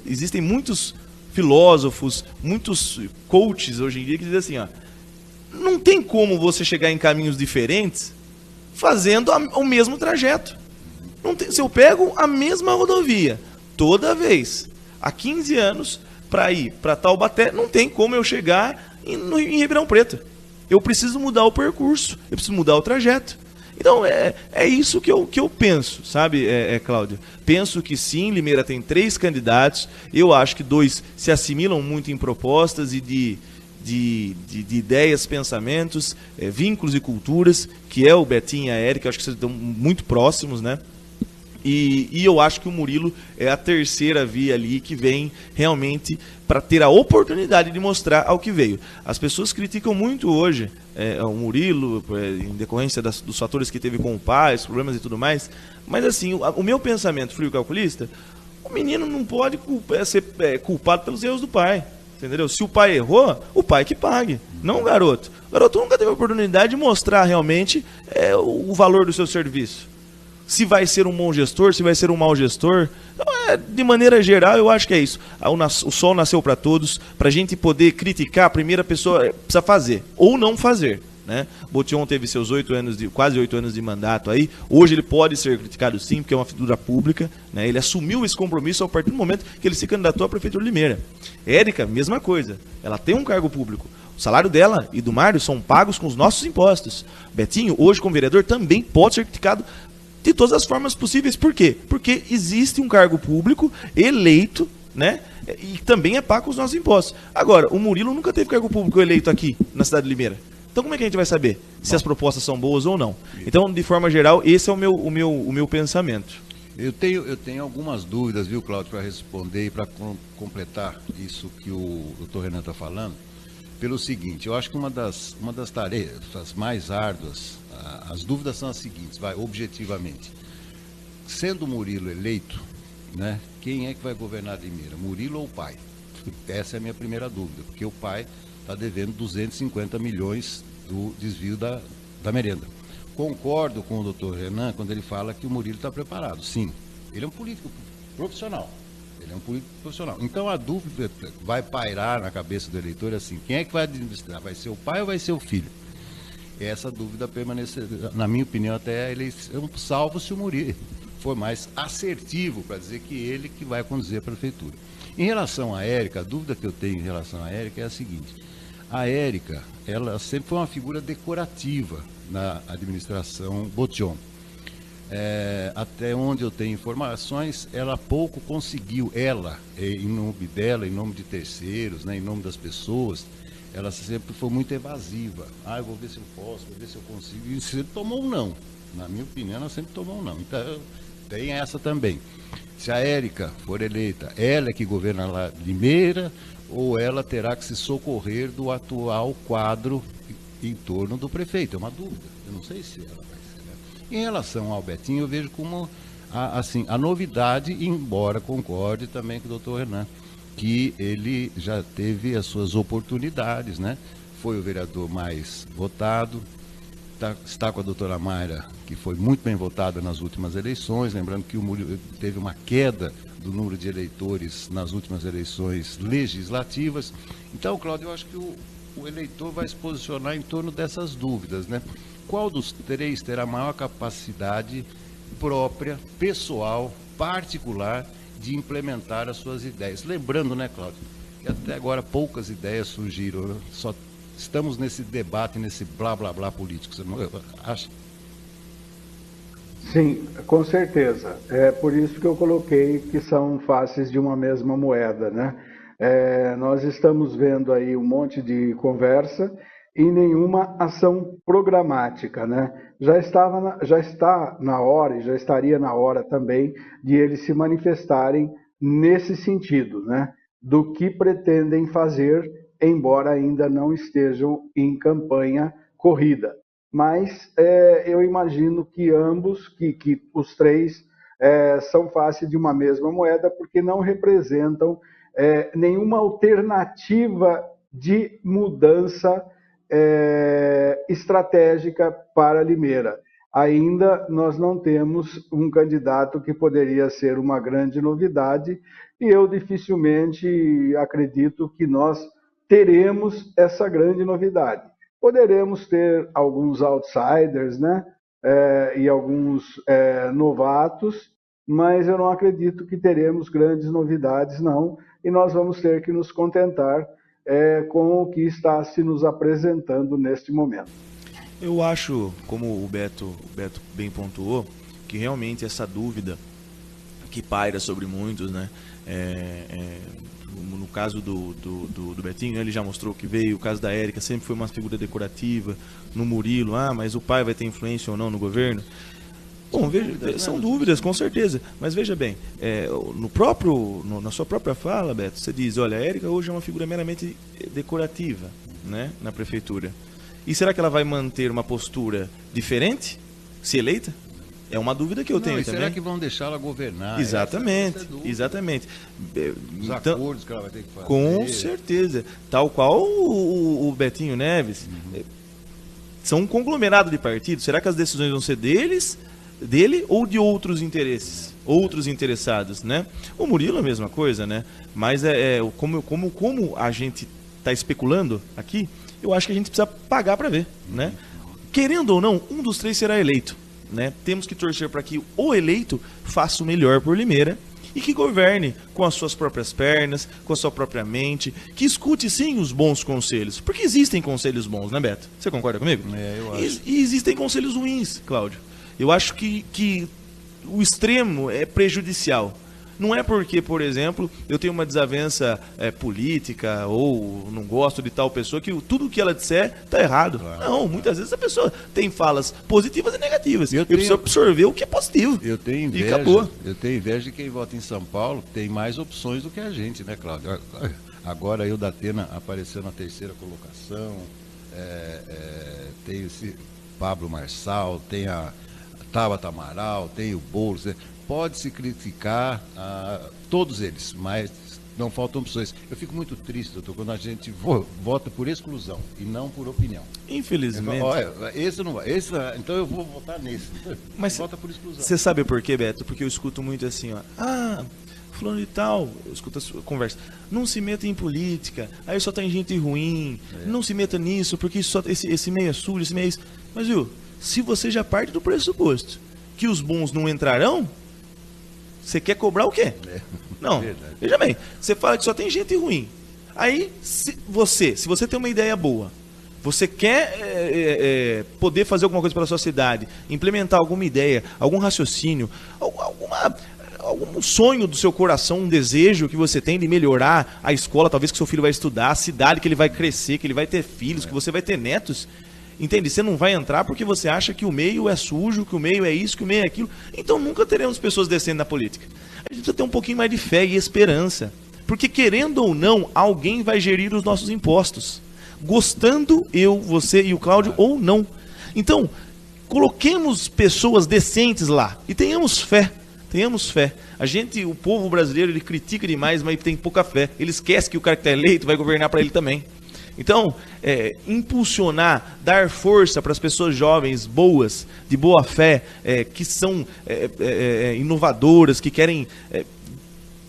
Speaker 7: Existem muitos filósofos, muitos coaches hoje em dia que dizem assim, ó, não tem como você chegar em caminhos diferentes fazendo o mesmo trajeto. Se eu pego a mesma rodovia toda vez, há 15 anos, para ir para Taubaté, não tem como eu chegar em Ribeirão Preto. Eu preciso mudar o percurso, eu preciso mudar o trajeto. Então, é isso que eu penso, sabe, Cláudio? Penso que sim, Limeira tem 3 candidatos, eu acho que 2 se assimilam muito em propostas e de ideias, pensamentos, vínculos e culturas, que é o Betinho e a Érica, eu acho que vocês estão muito próximos, né? E eu acho que o Murilo é a 3ª via ali que vem realmente para ter a oportunidade de mostrar ao que veio. As pessoas criticam muito hoje o Murilo, em decorrência dos fatores que teve com o pai, os problemas e tudo mais, mas assim, o meu pensamento frio calculista, o menino não pode ser culpado pelos erros do pai. Entendeu? Se o pai errou, o pai que pague, não o garoto. O garoto nunca teve a oportunidade de mostrar realmente o valor do seu serviço. Se vai ser um bom gestor, se vai ser um mau gestor. Então, de maneira geral, eu acho que é isso. O sol nasceu para todos. Para a gente poder criticar, a primeira pessoa precisa fazer ou não fazer, né? Botion teve seus quase 8 anos de mandato aí. Hoje ele pode ser criticado sim, porque é uma figura pública, né? Ele assumiu esse compromisso a partir do momento que ele se candidatou à Prefeitura de Limeira. Érica, mesma coisa. Ela tem um cargo público. O salário dela e do Mário são pagos com os nossos impostos. Betinho, hoje como vereador, também pode ser criticado de todas as formas possíveis. Por quê? Porque existe um cargo público eleito, né? E também é pago com os nossos impostos. Agora, o Murilo nunca teve cargo público eleito aqui na cidade de Limeira. Então como é que a gente vai saber se as propostas são boas ou não? Então, de forma geral, esse é o meu pensamento.
Speaker 1: Eu tenho algumas dúvidas, viu, Cláudio, para responder e para completar isso que o doutor Renan está falando, pelo seguinte: eu acho que uma das tarefas mais árduas, as dúvidas são as seguintes, objetivamente. Sendo Murilo eleito, né, quem é que vai governar Limeira, Murilo ou o pai? Essa é a minha primeira dúvida, porque o pai está devendo 250 milhões do desvio da merenda. Concordo com o doutor Renan quando ele fala que o Murilo está preparado. Sim, ele é um político profissional. Então a dúvida vai pairar na cabeça do eleitor assim: quem é que vai administrar? Vai ser o pai ou vai ser o filho? Essa dúvida permanecerá, na minha opinião, até a eleição, salvo se o Murilo for mais assertivo para dizer que ele que vai conduzir a prefeitura. Em relação à Érica, a dúvida que eu tenho em relação à Érica é a seguinte: a Érica, ela sempre foi uma figura decorativa na administração Bottion. Até onde eu tenho informações, ela pouco conseguiu, em nome dela, em nome de terceiros, né, em nome das pessoas, ela sempre foi muito evasiva. Eu vou ver se eu posso, vou ver se eu consigo, e sempre tomou um não. Na minha opinião, ela sempre tomou um não. Então, tem essa também. Se a Érica for eleita, ela é que governa lá Limeira, ou ela terá que se socorrer do atual quadro em torno do prefeito? É uma dúvida. Eu não sei se ela vai ser. Né? Em relação ao Betinho, eu vejo como a novidade, embora concorde também com o doutor Renan, que ele já teve as suas oportunidades, né? Foi o vereador mais votado, está com a doutora Mayra, que foi muito bem votada nas últimas eleições, lembrando que o Murilo teve uma queda do número de eleitores nas últimas eleições legislativas. Então, Cláudio, eu acho que o eleitor vai se posicionar em torno dessas dúvidas, né? Qual dos três terá maior capacidade própria, pessoal, particular, de implementar as suas ideias? Lembrando, né, Cláudio, que até agora poucas ideias surgiram, né? Só estamos nesse debate, nesse blá blá blá político, você não acha?
Speaker 2: Sim, com certeza. É por isso que eu coloquei que são faces de uma mesma moeda, né? Nós estamos vendo aí um monte de conversa e nenhuma ação programática, né? Já está na hora, e já estaria na hora também, de eles se manifestarem nesse sentido, né? Do que pretendem fazer, embora ainda não estejam em campanha corrida. Mas eu imagino que ambos, que os três, são face de uma mesma moeda, porque não representam nenhuma alternativa de mudança estratégica para Limeira. Ainda nós não temos um candidato que poderia ser uma grande novidade, e eu dificilmente acredito que nós teremos essa grande novidade. Poderemos ter alguns outsiders, né? E alguns novatos, mas eu não acredito que teremos grandes novidades, não, e nós vamos ter que nos contentar com o que está se nos apresentando neste momento.
Speaker 7: Eu acho, como o Beto bem pontuou, que realmente essa dúvida que paira sobre muitos, né? No caso do Betinho, ele já mostrou que veio. O caso da Érica sempre foi uma figura decorativa. No Murilo, mas o pai vai ter influência ou não no governo? Bom, são dúvidas, com certeza. Mas veja bem, na sua própria fala, Beto, você diz: olha, a Érica hoje é uma figura meramente decorativa, né, na prefeitura. E será que ela vai manter uma postura diferente, se eleita? É uma dúvida que eu tenho também.
Speaker 1: Será que vão deixá-la governar?
Speaker 7: Exatamente,
Speaker 1: exatamente. Os acordos que ela vai ter que fazer.
Speaker 7: Com certeza. Tal qual o Betinho Neves. São um conglomerado de partidos. Será que as decisões vão ser dele ou de outros interesses? Outros interessados, né? O Murilo é a mesma coisa, né? Mas como a gente está especulando aqui, eu acho que a gente precisa pagar para ver, né? Querendo ou não, um dos três será eleito. Né? Temos que torcer para que o eleito faça o melhor por Limeira e que governe com as suas próprias pernas, com a sua própria mente, que escute sim os bons conselhos, porque existem conselhos bons, né, Beto? Você concorda comigo?
Speaker 1: Eu acho.
Speaker 7: E existem conselhos ruins, Cláudio. Eu acho que o extremo é prejudicial. Não é porque, por exemplo, eu tenho uma desavença política ou não gosto de tal pessoa que tudo que ela disser está errado. Claro. Não, muitas vezes a pessoa tem falas positivas e negativas. Eu preciso absorver o que é positivo.
Speaker 1: Eu tenho inveja,
Speaker 7: e acabou.
Speaker 1: Eu tenho inveja de quem vota em São Paulo, tem mais opções do que a gente, né, Cláudio? Agora aí o Datena apareceu na terceira colocação, tem esse Pablo Marçal, tem a Tabata Amaral, tem o Boulos. Pode-se criticar todos eles, mas não faltam opções. Eu fico muito triste, doutor, quando a gente vota por exclusão e não por opinião.
Speaker 7: Infelizmente.
Speaker 1: Esse não vai. Então eu vou votar nesse.
Speaker 7: Mas
Speaker 1: vota por exclusão.
Speaker 7: Você sabe por quê, Beto? Porque eu escuto muito assim, fulano de tal, eu escuto a conversa, não se meta em política, aí só tem gente ruim, não se meta nisso, porque esse meio é sujo, esse meio é isso. Mas, viu, se você já parte do pressuposto que os bons não entrarão, você quer cobrar o quê? Não, veja bem, você fala que só tem gente ruim. Aí, se você tem uma ideia boa, você quer poder fazer alguma coisa pela sua cidade, implementar alguma ideia, algum raciocínio, algum sonho do seu coração, um desejo que você tem de melhorar a escola, talvez que seu filho vai estudar, a cidade que ele vai crescer, que ele vai ter filhos, que você vai ter netos, entende? Você não vai entrar porque você acha que o meio é sujo, que o meio é isso, que o meio é aquilo. Então nunca teremos pessoas descendo na política. A gente precisa ter um pouquinho mais de fé e esperança, porque querendo ou não, alguém vai gerir os nossos impostos, gostando eu, você e o Cláudio ou não. Então, coloquemos pessoas decentes lá e tenhamos fé. Tenhamos fé. O povo brasileiro, ele critica demais, mas tem pouca fé. Ele esquece que o cara que está eleito vai governar para ele também. Então, impulsionar, dar força para as pessoas jovens, boas, de boa fé, que são inovadoras, que querem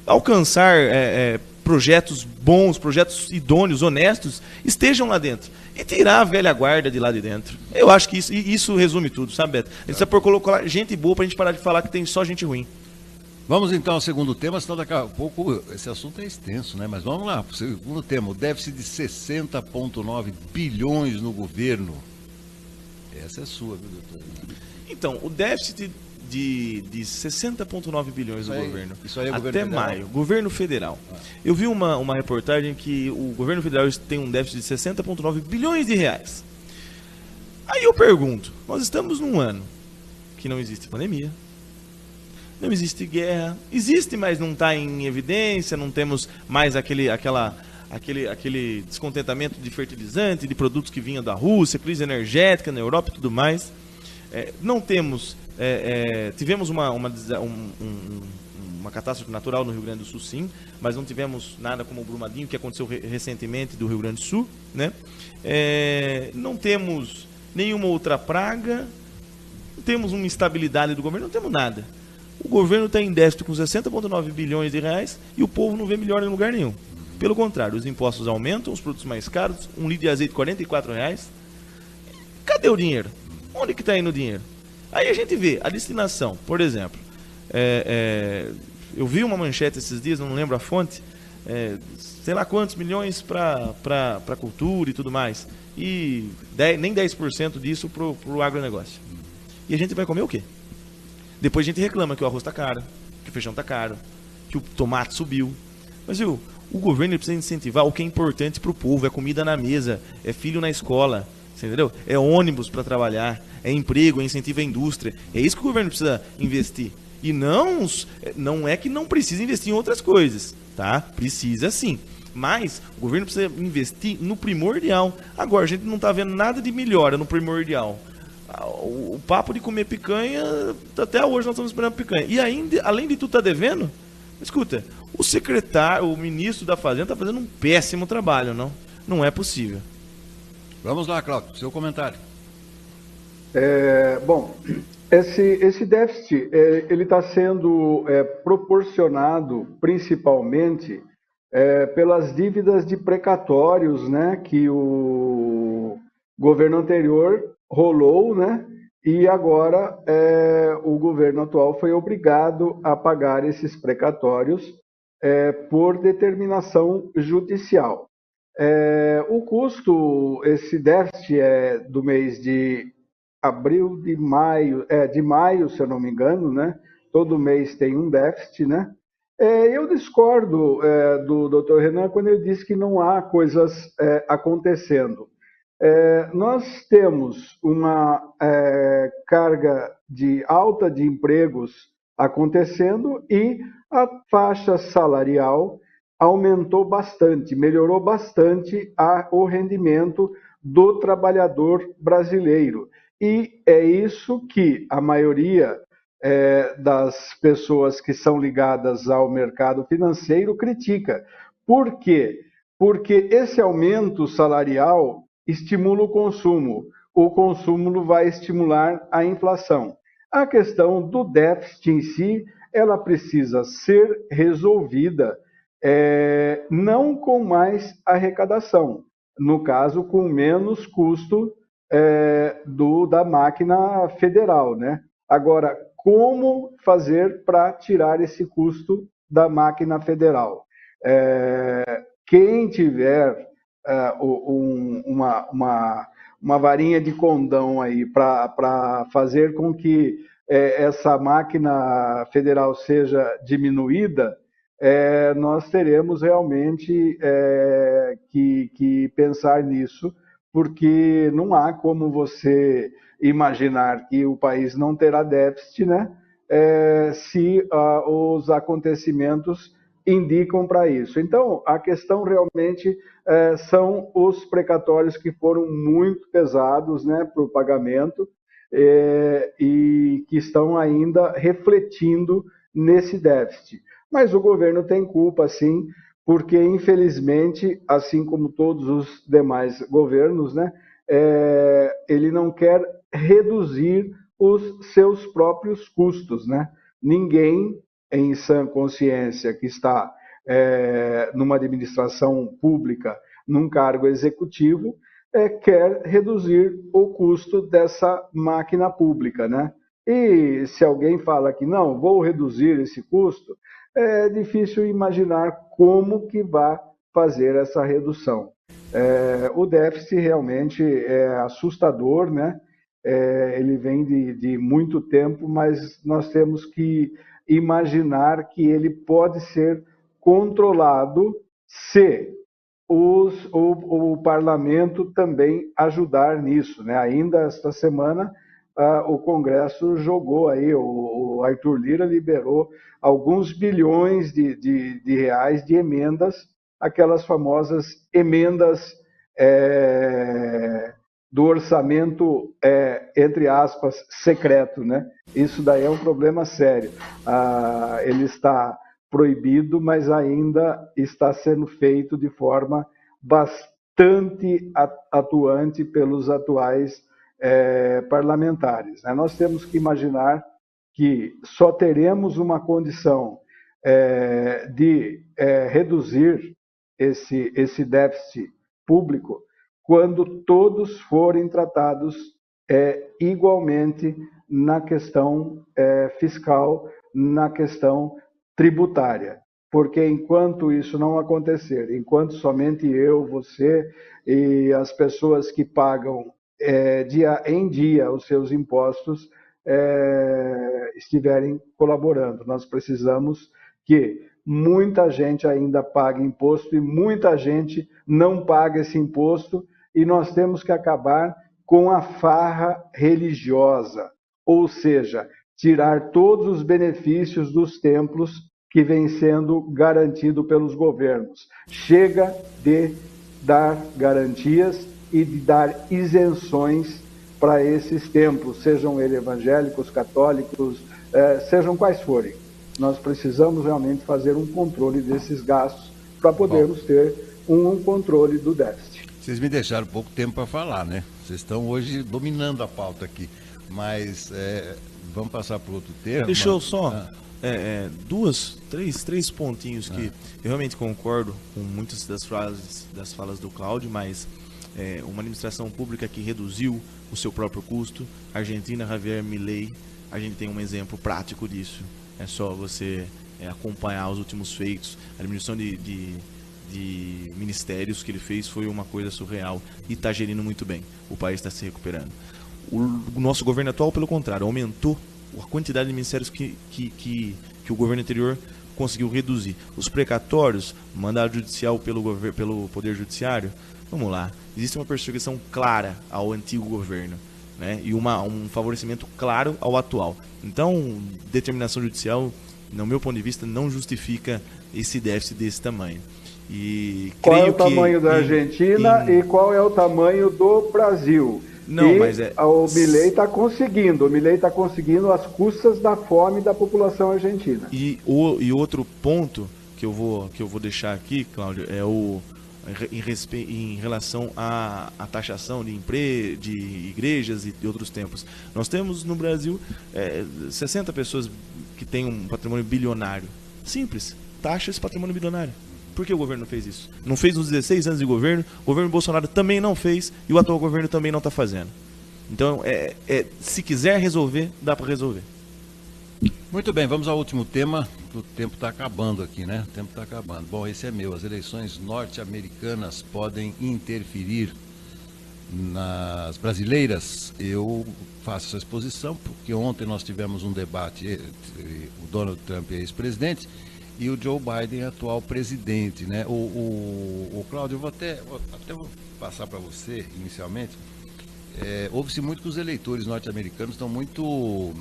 Speaker 7: alcançar projetos bons, projetos idôneos, honestos, estejam lá dentro. E tirar a velha guarda de lá de dentro. Eu acho que isso resume tudo, sabe, Beto? A gente precisa colocar gente boa pra gente parar de falar que tem só gente ruim.
Speaker 1: Vamos então ao segundo tema, senão daqui a pouco esse assunto é extenso, né? Mas vamos lá, o segundo tema, o déficit de 60,9 bilhões no governo. Essa é sua, viu, doutor?
Speaker 7: Então, o déficit de 60,9 bilhões do governo,
Speaker 1: isso aí é
Speaker 7: até
Speaker 1: governo
Speaker 7: maio, governo federal. Eu vi uma reportagem que o governo federal tem um déficit de 60,9 bilhões de reais. Aí eu pergunto, nós estamos num ano que não existe pandemia, não existe guerra, existe, mas não está em evidência, não temos mais aquele descontentamento de fertilizante, de produtos que vinham da Rússia, crise energética na Europa e tudo mais. Não temos... tivemos uma catástrofe natural no Rio Grande do Sul, sim, mas não tivemos nada como o Brumadinho, que aconteceu recentemente do Rio Grande do Sul, né? Não temos nenhuma outra praga, não temos uma instabilidade do governo, não temos nada. O governo está em déficit com 60,9 bilhões de reais e o povo não vê melhora em lugar nenhum. Pelo contrário, os impostos aumentam, os produtos mais caros, um litro de azeite R$ 44,00. Cadê o dinheiro? Onde que está indo o dinheiro? Aí a gente vê a destinação, por exemplo, eu vi uma manchete esses dias, não lembro a fonte, sei lá quantos milhões para cultura e tudo mais, e nem 10% disso para o agronegócio. E a gente vai comer o quê? Depois a gente reclama que o arroz está caro, que o feijão está caro, que o tomate subiu. Mas viu, o governo precisa incentivar o que é importante para o povo, é comida na mesa, é filho na escola, você entendeu? É ônibus para trabalhar, é emprego, é incentivo à indústria. É isso que o governo precisa investir. E não é que não precisa investir em outras coisas, tá? Precisa sim. Mas o governo precisa investir no primordial. Agora, a gente não está vendo nada de melhora no primordial. O papo de comer picanha, até hoje nós estamos esperando picanha. E ainda, além de tudo, está devendo? Escuta, o ministro da Fazenda está fazendo um péssimo trabalho, não? Não é possível.
Speaker 1: Vamos lá, Cláudio, seu comentário.
Speaker 2: Bom, esse déficit ele está sendo proporcionado principalmente pelas dívidas de precatórios, né, que o governo anterior rolou, né, e agora o governo atual foi obrigado a pagar esses precatórios por determinação judicial. O custo, esse déficit do mês de maio, se eu não me engano, né? Todo mês tem um déficit, né? Eu discordo do Dr. Renan quando ele diz que não há coisas acontecendo. Nós temos uma carga alta de empregos acontecendo e a faixa salarial aumentou bastante, melhorou bastante o rendimento do trabalhador brasileiro. E é isso que a maioria das pessoas que são ligadas ao mercado financeiro critica. Por quê? Porque esse aumento salarial estimula o consumo vai estimular a inflação. A questão do déficit em si, ela precisa ser resolvida não com mais arrecadação, no caso, com menos custo da máquina federal, né? Agora, como fazer para tirar esse custo da máquina federal? Quem tiver uma varinha de condão aí para fazer com que essa máquina federal seja diminuída, nós teremos realmente que pensar nisso, porque não há como você imaginar que o país não terá déficit, né? Se os acontecimentos indicam para isso. Então, a questão realmente são os precatórios que foram muito pesados, né, para o pagamento e que estão ainda refletindo nesse déficit. Mas o governo tem culpa, sim, porque, infelizmente, assim como todos os demais governos, né, ele não quer reduzir os seus próprios custos, né? Ninguém em sã consciência que está numa administração pública, num cargo executivo, quer reduzir o custo dessa máquina pública, né? E se alguém fala que não, vou reduzir esse custo, é difícil imaginar como que vai fazer essa redução. O déficit realmente é assustador, né? Ele vem de muito tempo, mas nós temos que imaginar que ele pode ser controlado se o parlamento também ajudar nisso, né? Ainda esta semana o Congresso jogou aí, o Arthur Lira liberou alguns bilhões de reais de emendas, aquelas famosas emendas do orçamento, entre aspas, secreto, né? Isso daí é um problema sério. Ele está proibido, mas ainda está sendo feito de forma bastante atuante pelos atuais parlamentares, né? Nós temos que imaginar que só teremos uma condição de reduzir esse déficit público quando todos forem tratados igualmente na questão fiscal, na questão tributária. Porque enquanto isso não acontecer, enquanto somente eu, você e as pessoas que pagam dia em dia os seus impostos estiverem colaborando, nós precisamos que muita gente ainda pague imposto e muita gente não paga esse imposto, e nós temos que acabar com a farra religiosa, ou seja, tirar todos os benefícios dos templos que vem sendo garantido pelos governos. Chega de dar garantias e de dar isenções para esses templos, sejam eles evangélicos, católicos, sejam quais forem. Nós precisamos realmente fazer um controle desses gastos para podermos ter um controle do déficit.
Speaker 1: Vocês me deixaram pouco tempo para falar, né? Vocês estão hoje dominando a pauta aqui, mas vamos passar para outro tema.
Speaker 7: Deixa eu só... três pontinhos que eu realmente concordo com muitas das falas do Cláudio, mas uma administração pública que reduziu o seu próprio custo, Argentina, Javier Milei, a gente tem um exemplo prático disso. É só você acompanhar os últimos feitos. A diminuição de ministérios que ele fez foi uma coisa surreal e está gerindo muito bem. O país está se recuperando. O nosso governo atual, pelo contrário, aumentou a quantidade de ministérios que o governo anterior conseguiu reduzir. Os precatórios, mandado judicial pelo Poder Judiciário, vamos lá, existe uma perseguição clara ao antigo governo, né? E um favorecimento claro ao atual. Então, determinação judicial, no meu ponto de vista, não justifica esse déficit desse tamanho. E
Speaker 2: qual é o tamanho da Argentina e qual é o tamanho do Brasil?
Speaker 7: Não,
Speaker 2: mas o Milei está conseguindo às custas da fome da população argentina.
Speaker 7: E outro ponto que eu vou deixar aqui, Cláudio, é em relação à taxação de igrejas e outros templos. Nós temos no Brasil 60 pessoas que têm um patrimônio bilionário. Simples, taxa esse patrimônio bilionário. Por que o governo não fez isso? Não fez nos 16 anos de governo, o governo Bolsonaro também não fez e o atual governo também não está fazendo. Então, se quiser resolver, dá para resolver.
Speaker 1: Muito bem, vamos ao último tema. O tempo está acabando aqui, né? O tempo está acabando. Bom, esse é meu. As eleições norte-americanas podem interferir nas brasileiras? Eu faço essa exposição porque ontem nós tivemos um debate entre o Donald Trump, ex-presidente, e o Joe Biden, atual presidente, né? O Cláudio, eu vou até passar para você, inicialmente. Ouve-se muito que os eleitores norte-americanos estão muito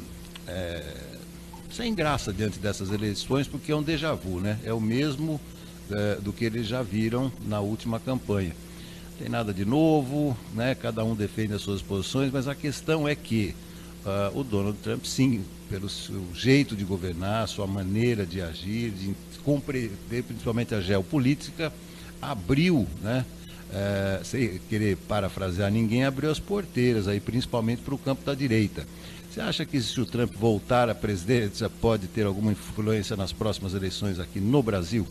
Speaker 1: sem graça diante dessas eleições, porque é um déjà vu, né? É o mesmo do que eles já viram na última campanha. Não tem nada de novo, né? Cada um defende as suas posições, mas a questão é que o Donald Trump, sim, pelo seu jeito de governar, sua maneira de agir, de compreender principalmente a geopolítica, abriu, né? Sem querer parafrasear ninguém, abriu as porteiras, aí, principalmente para o campo da direita. Você acha que se o Trump voltar à presidência pode ter alguma influência nas próximas eleições aqui no Brasil?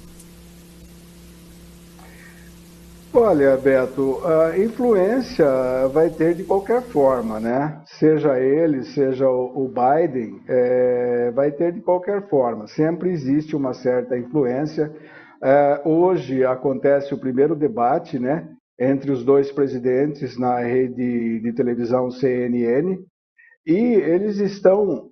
Speaker 2: Olha, Beto, a influência vai ter de qualquer forma, né? Seja ele, seja o Biden, vai ter de qualquer forma. Sempre existe uma certa influência. Hoje acontece o primeiro debate, né, entre os dois presidentes na rede de televisão CNN, e eles estão,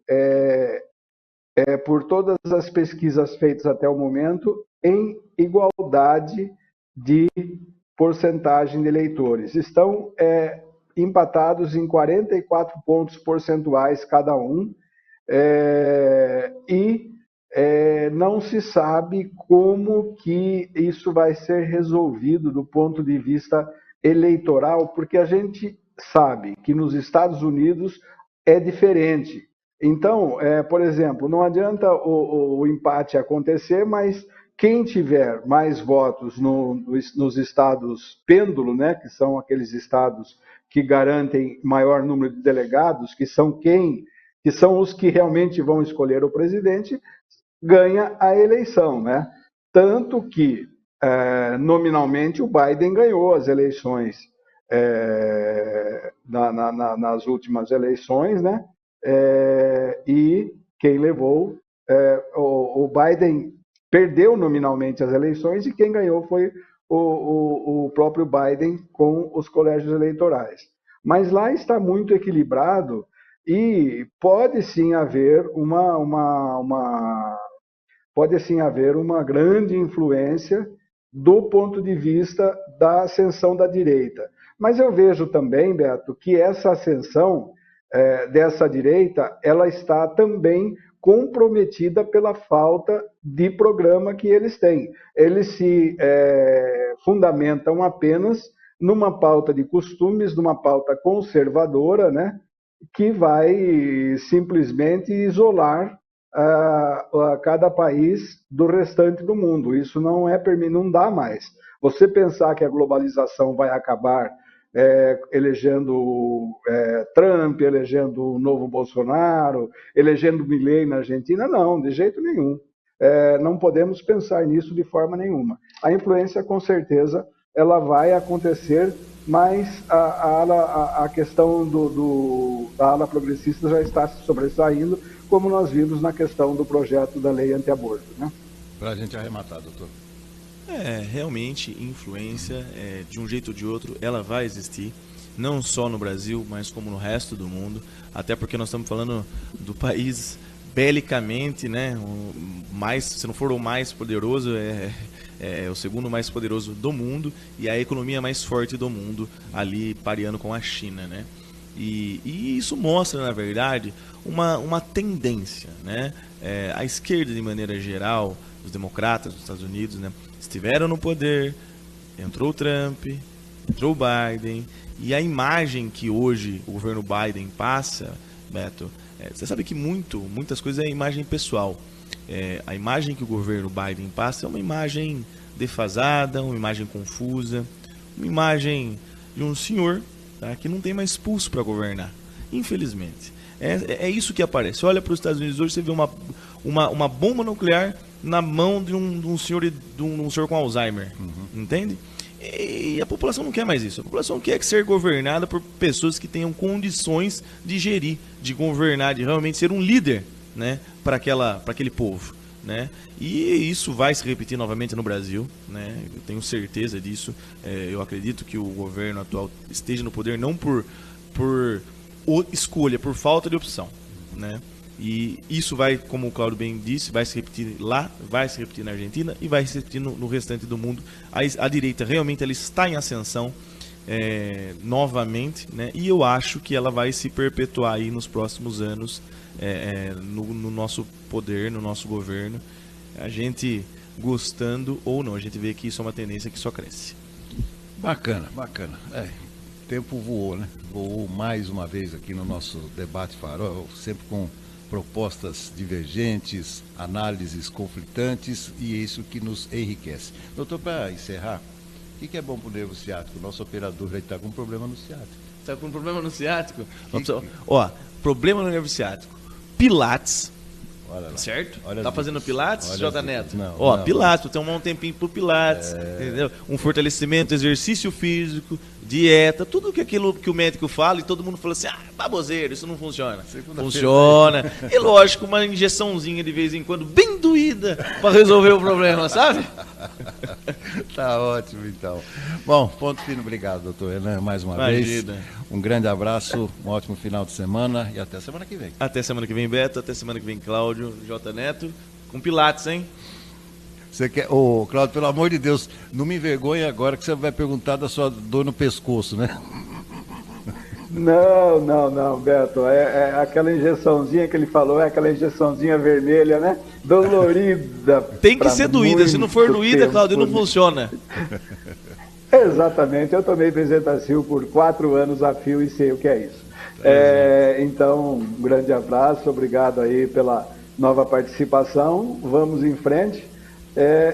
Speaker 2: por todas as pesquisas feitas até o momento, em igualdade de porcentagem de eleitores. Estão empatados em 44 pontos percentuais cada um, e não se sabe como que isso vai ser resolvido do ponto de vista eleitoral, porque a gente sabe que nos Estados Unidos é diferente. Então, por exemplo, não adianta o empate acontecer, mas quem tiver mais votos nos estados pêndulo, né, que são aqueles estados que garantem maior número de delegados, que são os que realmente vão escolher o presidente, ganha a eleição, né? Tanto que, nominalmente, o Biden ganhou as eleições nas últimas eleições, né? E quem levou, o Biden perdeu nominalmente as eleições e quem ganhou foi o próprio Biden com os colégios eleitorais. Mas lá está muito equilibrado e pode sim haver uma grande influência do ponto de vista da ascensão da direita. Mas eu vejo também, Beto, que essa ascensão dessa direita, ela está também comprometida pela falta de programa que eles têm. Eles se fundamentam apenas numa pauta de costumes, numa pauta conservadora, né, que vai simplesmente isolar cada país do restante do mundo. Isso não dá mais. Você pensar que a globalização vai acabar elegendo Trump, elegendo o novo Bolsonaro, elegendo Milei na Argentina, não, de jeito nenhum. Não podemos pensar nisso de forma nenhuma. A influência, com certeza, ela vai acontecer, mas a questão da ala progressista já está se sobressaindo, como nós vimos na questão do projeto da lei antiaborto, né?
Speaker 1: Para a gente arrematar, doutor.
Speaker 7: Realmente, influência, de um jeito ou de outro, ela vai existir, não só no Brasil, mas como no resto do mundo, até porque nós estamos falando do país belicamente, né? Se não for o mais poderoso, é o segundo mais poderoso do mundo e a economia mais forte do mundo, ali pareando com a China, né? E isso mostra, na verdade, uma tendência, né? A esquerda, de maneira geral, os democratas dos Estados Unidos, né, estiveram no poder, entrou o Trump, entrou o Biden, e a imagem que hoje o governo Biden passa, Beto, você sabe que muitas coisas é imagem pessoal. A imagem que o governo Biden passa é uma imagem defasada, uma imagem confusa, uma imagem de um senhor, tá, que não tem mais pulso para governar, infelizmente. É isso que aparece. Olha para os Estados Unidos hoje, você vê uma bomba nuclear na mão de um senhor com Alzheimer, entende? E a população não quer mais isso. A população quer ser governada por pessoas que tenham condições de gerir, de governar, de realmente ser um líder, né, para aquele povo, né? E isso vai se repetir novamente no Brasil, né? Eu tenho certeza disso. Eu acredito que o governo atual esteja no poder não por escolha, por falta de opção, né? E isso vai, como o Cláudio bem disse, vai se repetir lá, vai se repetir na Argentina e vai se repetir no restante do mundo. A direita realmente ela está em ascensão novamente, né? E eu acho que ela vai se perpetuar aí nos próximos anos no nosso poder, no nosso governo. A gente gostando ou não, a gente vê que isso é uma tendência que só cresce.
Speaker 1: Bacana. O tempo voou, né? Voou mais uma vez aqui no nosso debate Farol, sempre com propostas divergentes, análises conflitantes, e é isso que nos enriquece. Doutor, para encerrar, o que é bom para o nervo ciático? O nosso operador aí está com problema no ciático.
Speaker 7: Está com problema no ciático? Ó, problema no nervo ciático. Pilates. Certo? Tá fazendo Pilates, J. Neto?
Speaker 1: Não,
Speaker 7: Pilates, tem um tempinho pro Pilates, entendeu? Um fortalecimento, exercício físico, dieta, tudo aquilo que o médico fala, e todo mundo fala assim, baboseiro, isso não funciona. Funciona. E lógico, uma injeçãozinha de vez em quando, bem doída, para resolver o problema, sabe?
Speaker 1: Tá ótimo, então. Bom, ponto fino, obrigado, doutor Renan, mais uma vez. Um grande abraço, um ótimo final de semana e até semana que vem.
Speaker 7: Até semana que vem, Beto, até semana que vem, Cláudio, J. Neto, com Pilates, hein?
Speaker 1: Você quer, Cláudio, pelo amor de Deus, não me envergonhe agora que você vai perguntar da sua dor no pescoço, né?
Speaker 2: Não, Beto, é aquela injeçãozinha que ele falou, é aquela injeçãozinha vermelha, né? Dolorida.
Speaker 7: Tem que ser doída, se não for doída, Cláudio, não funciona.
Speaker 2: Exatamente, eu tomei Bezetacil por 4 anos a fio e sei o que é isso. Então, um grande abraço, obrigado aí pela nova participação, vamos em frente.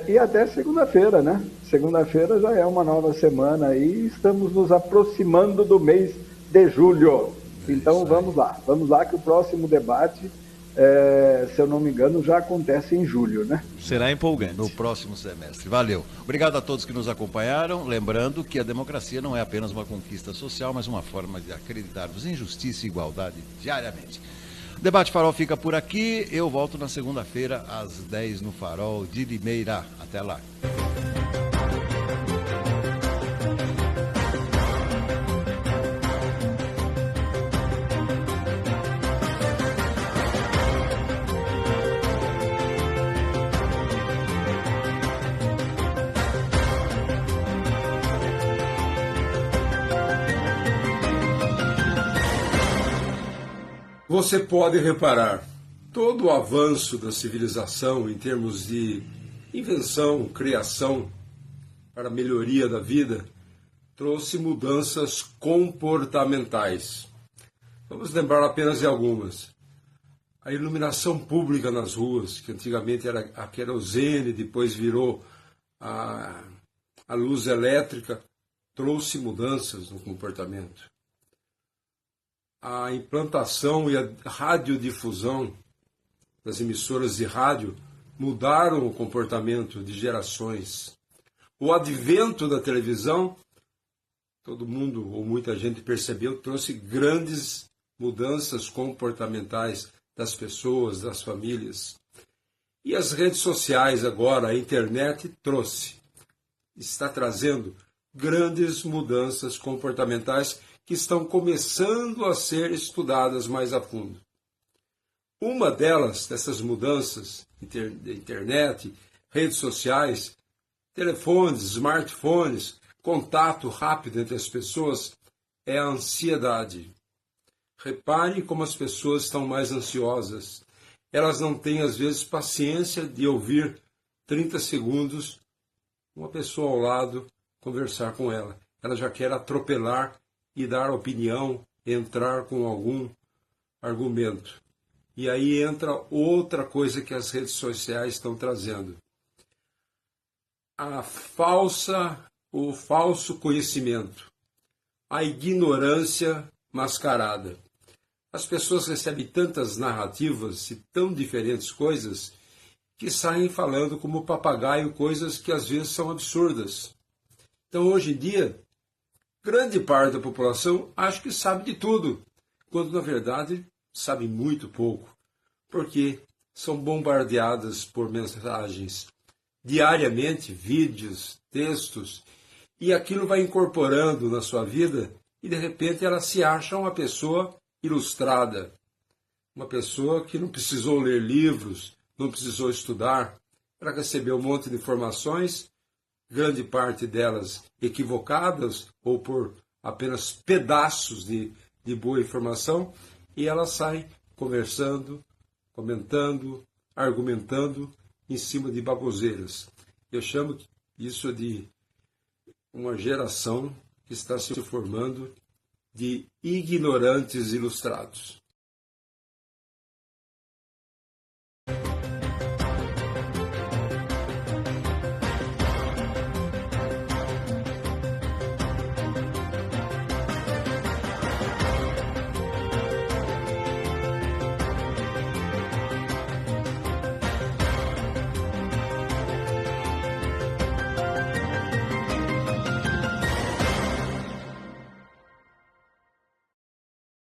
Speaker 2: E até segunda-feira, né? Segunda-feira já é uma nova semana aí, estamos nos aproximando do mês de julho. Então vamos lá que o próximo debate, se eu não me engano, já acontece em julho, né?
Speaker 7: Será empolgante.
Speaker 1: No próximo semestre. Valeu. Obrigado a todos que nos acompanharam. Lembrando que a democracia não é apenas uma conquista social, mas uma forma de acreditarmos em justiça e igualdade diariamente. O Debate Farol fica por aqui. Eu volto na segunda-feira, às 10 no Farol de Limeira. Até lá.
Speaker 8: Você pode reparar, todo o avanço da civilização em termos de invenção, criação para a melhoria da vida, trouxe mudanças comportamentais. Vamos lembrar apenas de algumas. A iluminação pública nas ruas, que antigamente era a querosene, depois virou a luz elétrica, trouxe mudanças no comportamento. A implantação e a radiodifusão das emissoras de rádio mudaram o comportamento de gerações. O advento da televisão, todo mundo ou muita gente percebeu, trouxe grandes mudanças comportamentais das pessoas, das famílias. E as redes sociais agora, a internet está trazendo grandes mudanças comportamentais que estão começando a ser estudadas mais a fundo. Uma delas, dessas mudanças, internet, redes sociais, telefones, smartphones, contato rápido entre as pessoas, é a ansiedade. Repare como as pessoas estão mais ansiosas. Elas não têm, às vezes, paciência de ouvir 30 segundos uma pessoa ao lado conversar com ela. Ela já quer atropelar e dar opinião, entrar com algum argumento. E aí entra outra coisa que as redes sociais estão trazendo. O falso conhecimento. A ignorância mascarada. As pessoas recebem tantas narrativas e tão diferentes coisas que saem falando como papagaio coisas que às vezes são absurdas. Então, hoje em dia, grande parte da população acha que sabe de tudo, quando na verdade sabe muito pouco, porque são bombardeadas por mensagens diariamente, vídeos, textos, e aquilo vai incorporando na sua vida e de repente ela se acha uma pessoa ilustrada, uma pessoa que não precisou ler livros, não precisou estudar, ela recebeu um monte de informações, grande parte delas equivocadas ou por apenas pedaços de boa informação, e ela sai conversando, comentando, argumentando em cima de baboseiras. Eu chamo isso de uma geração que está se formando de ignorantes ilustrados.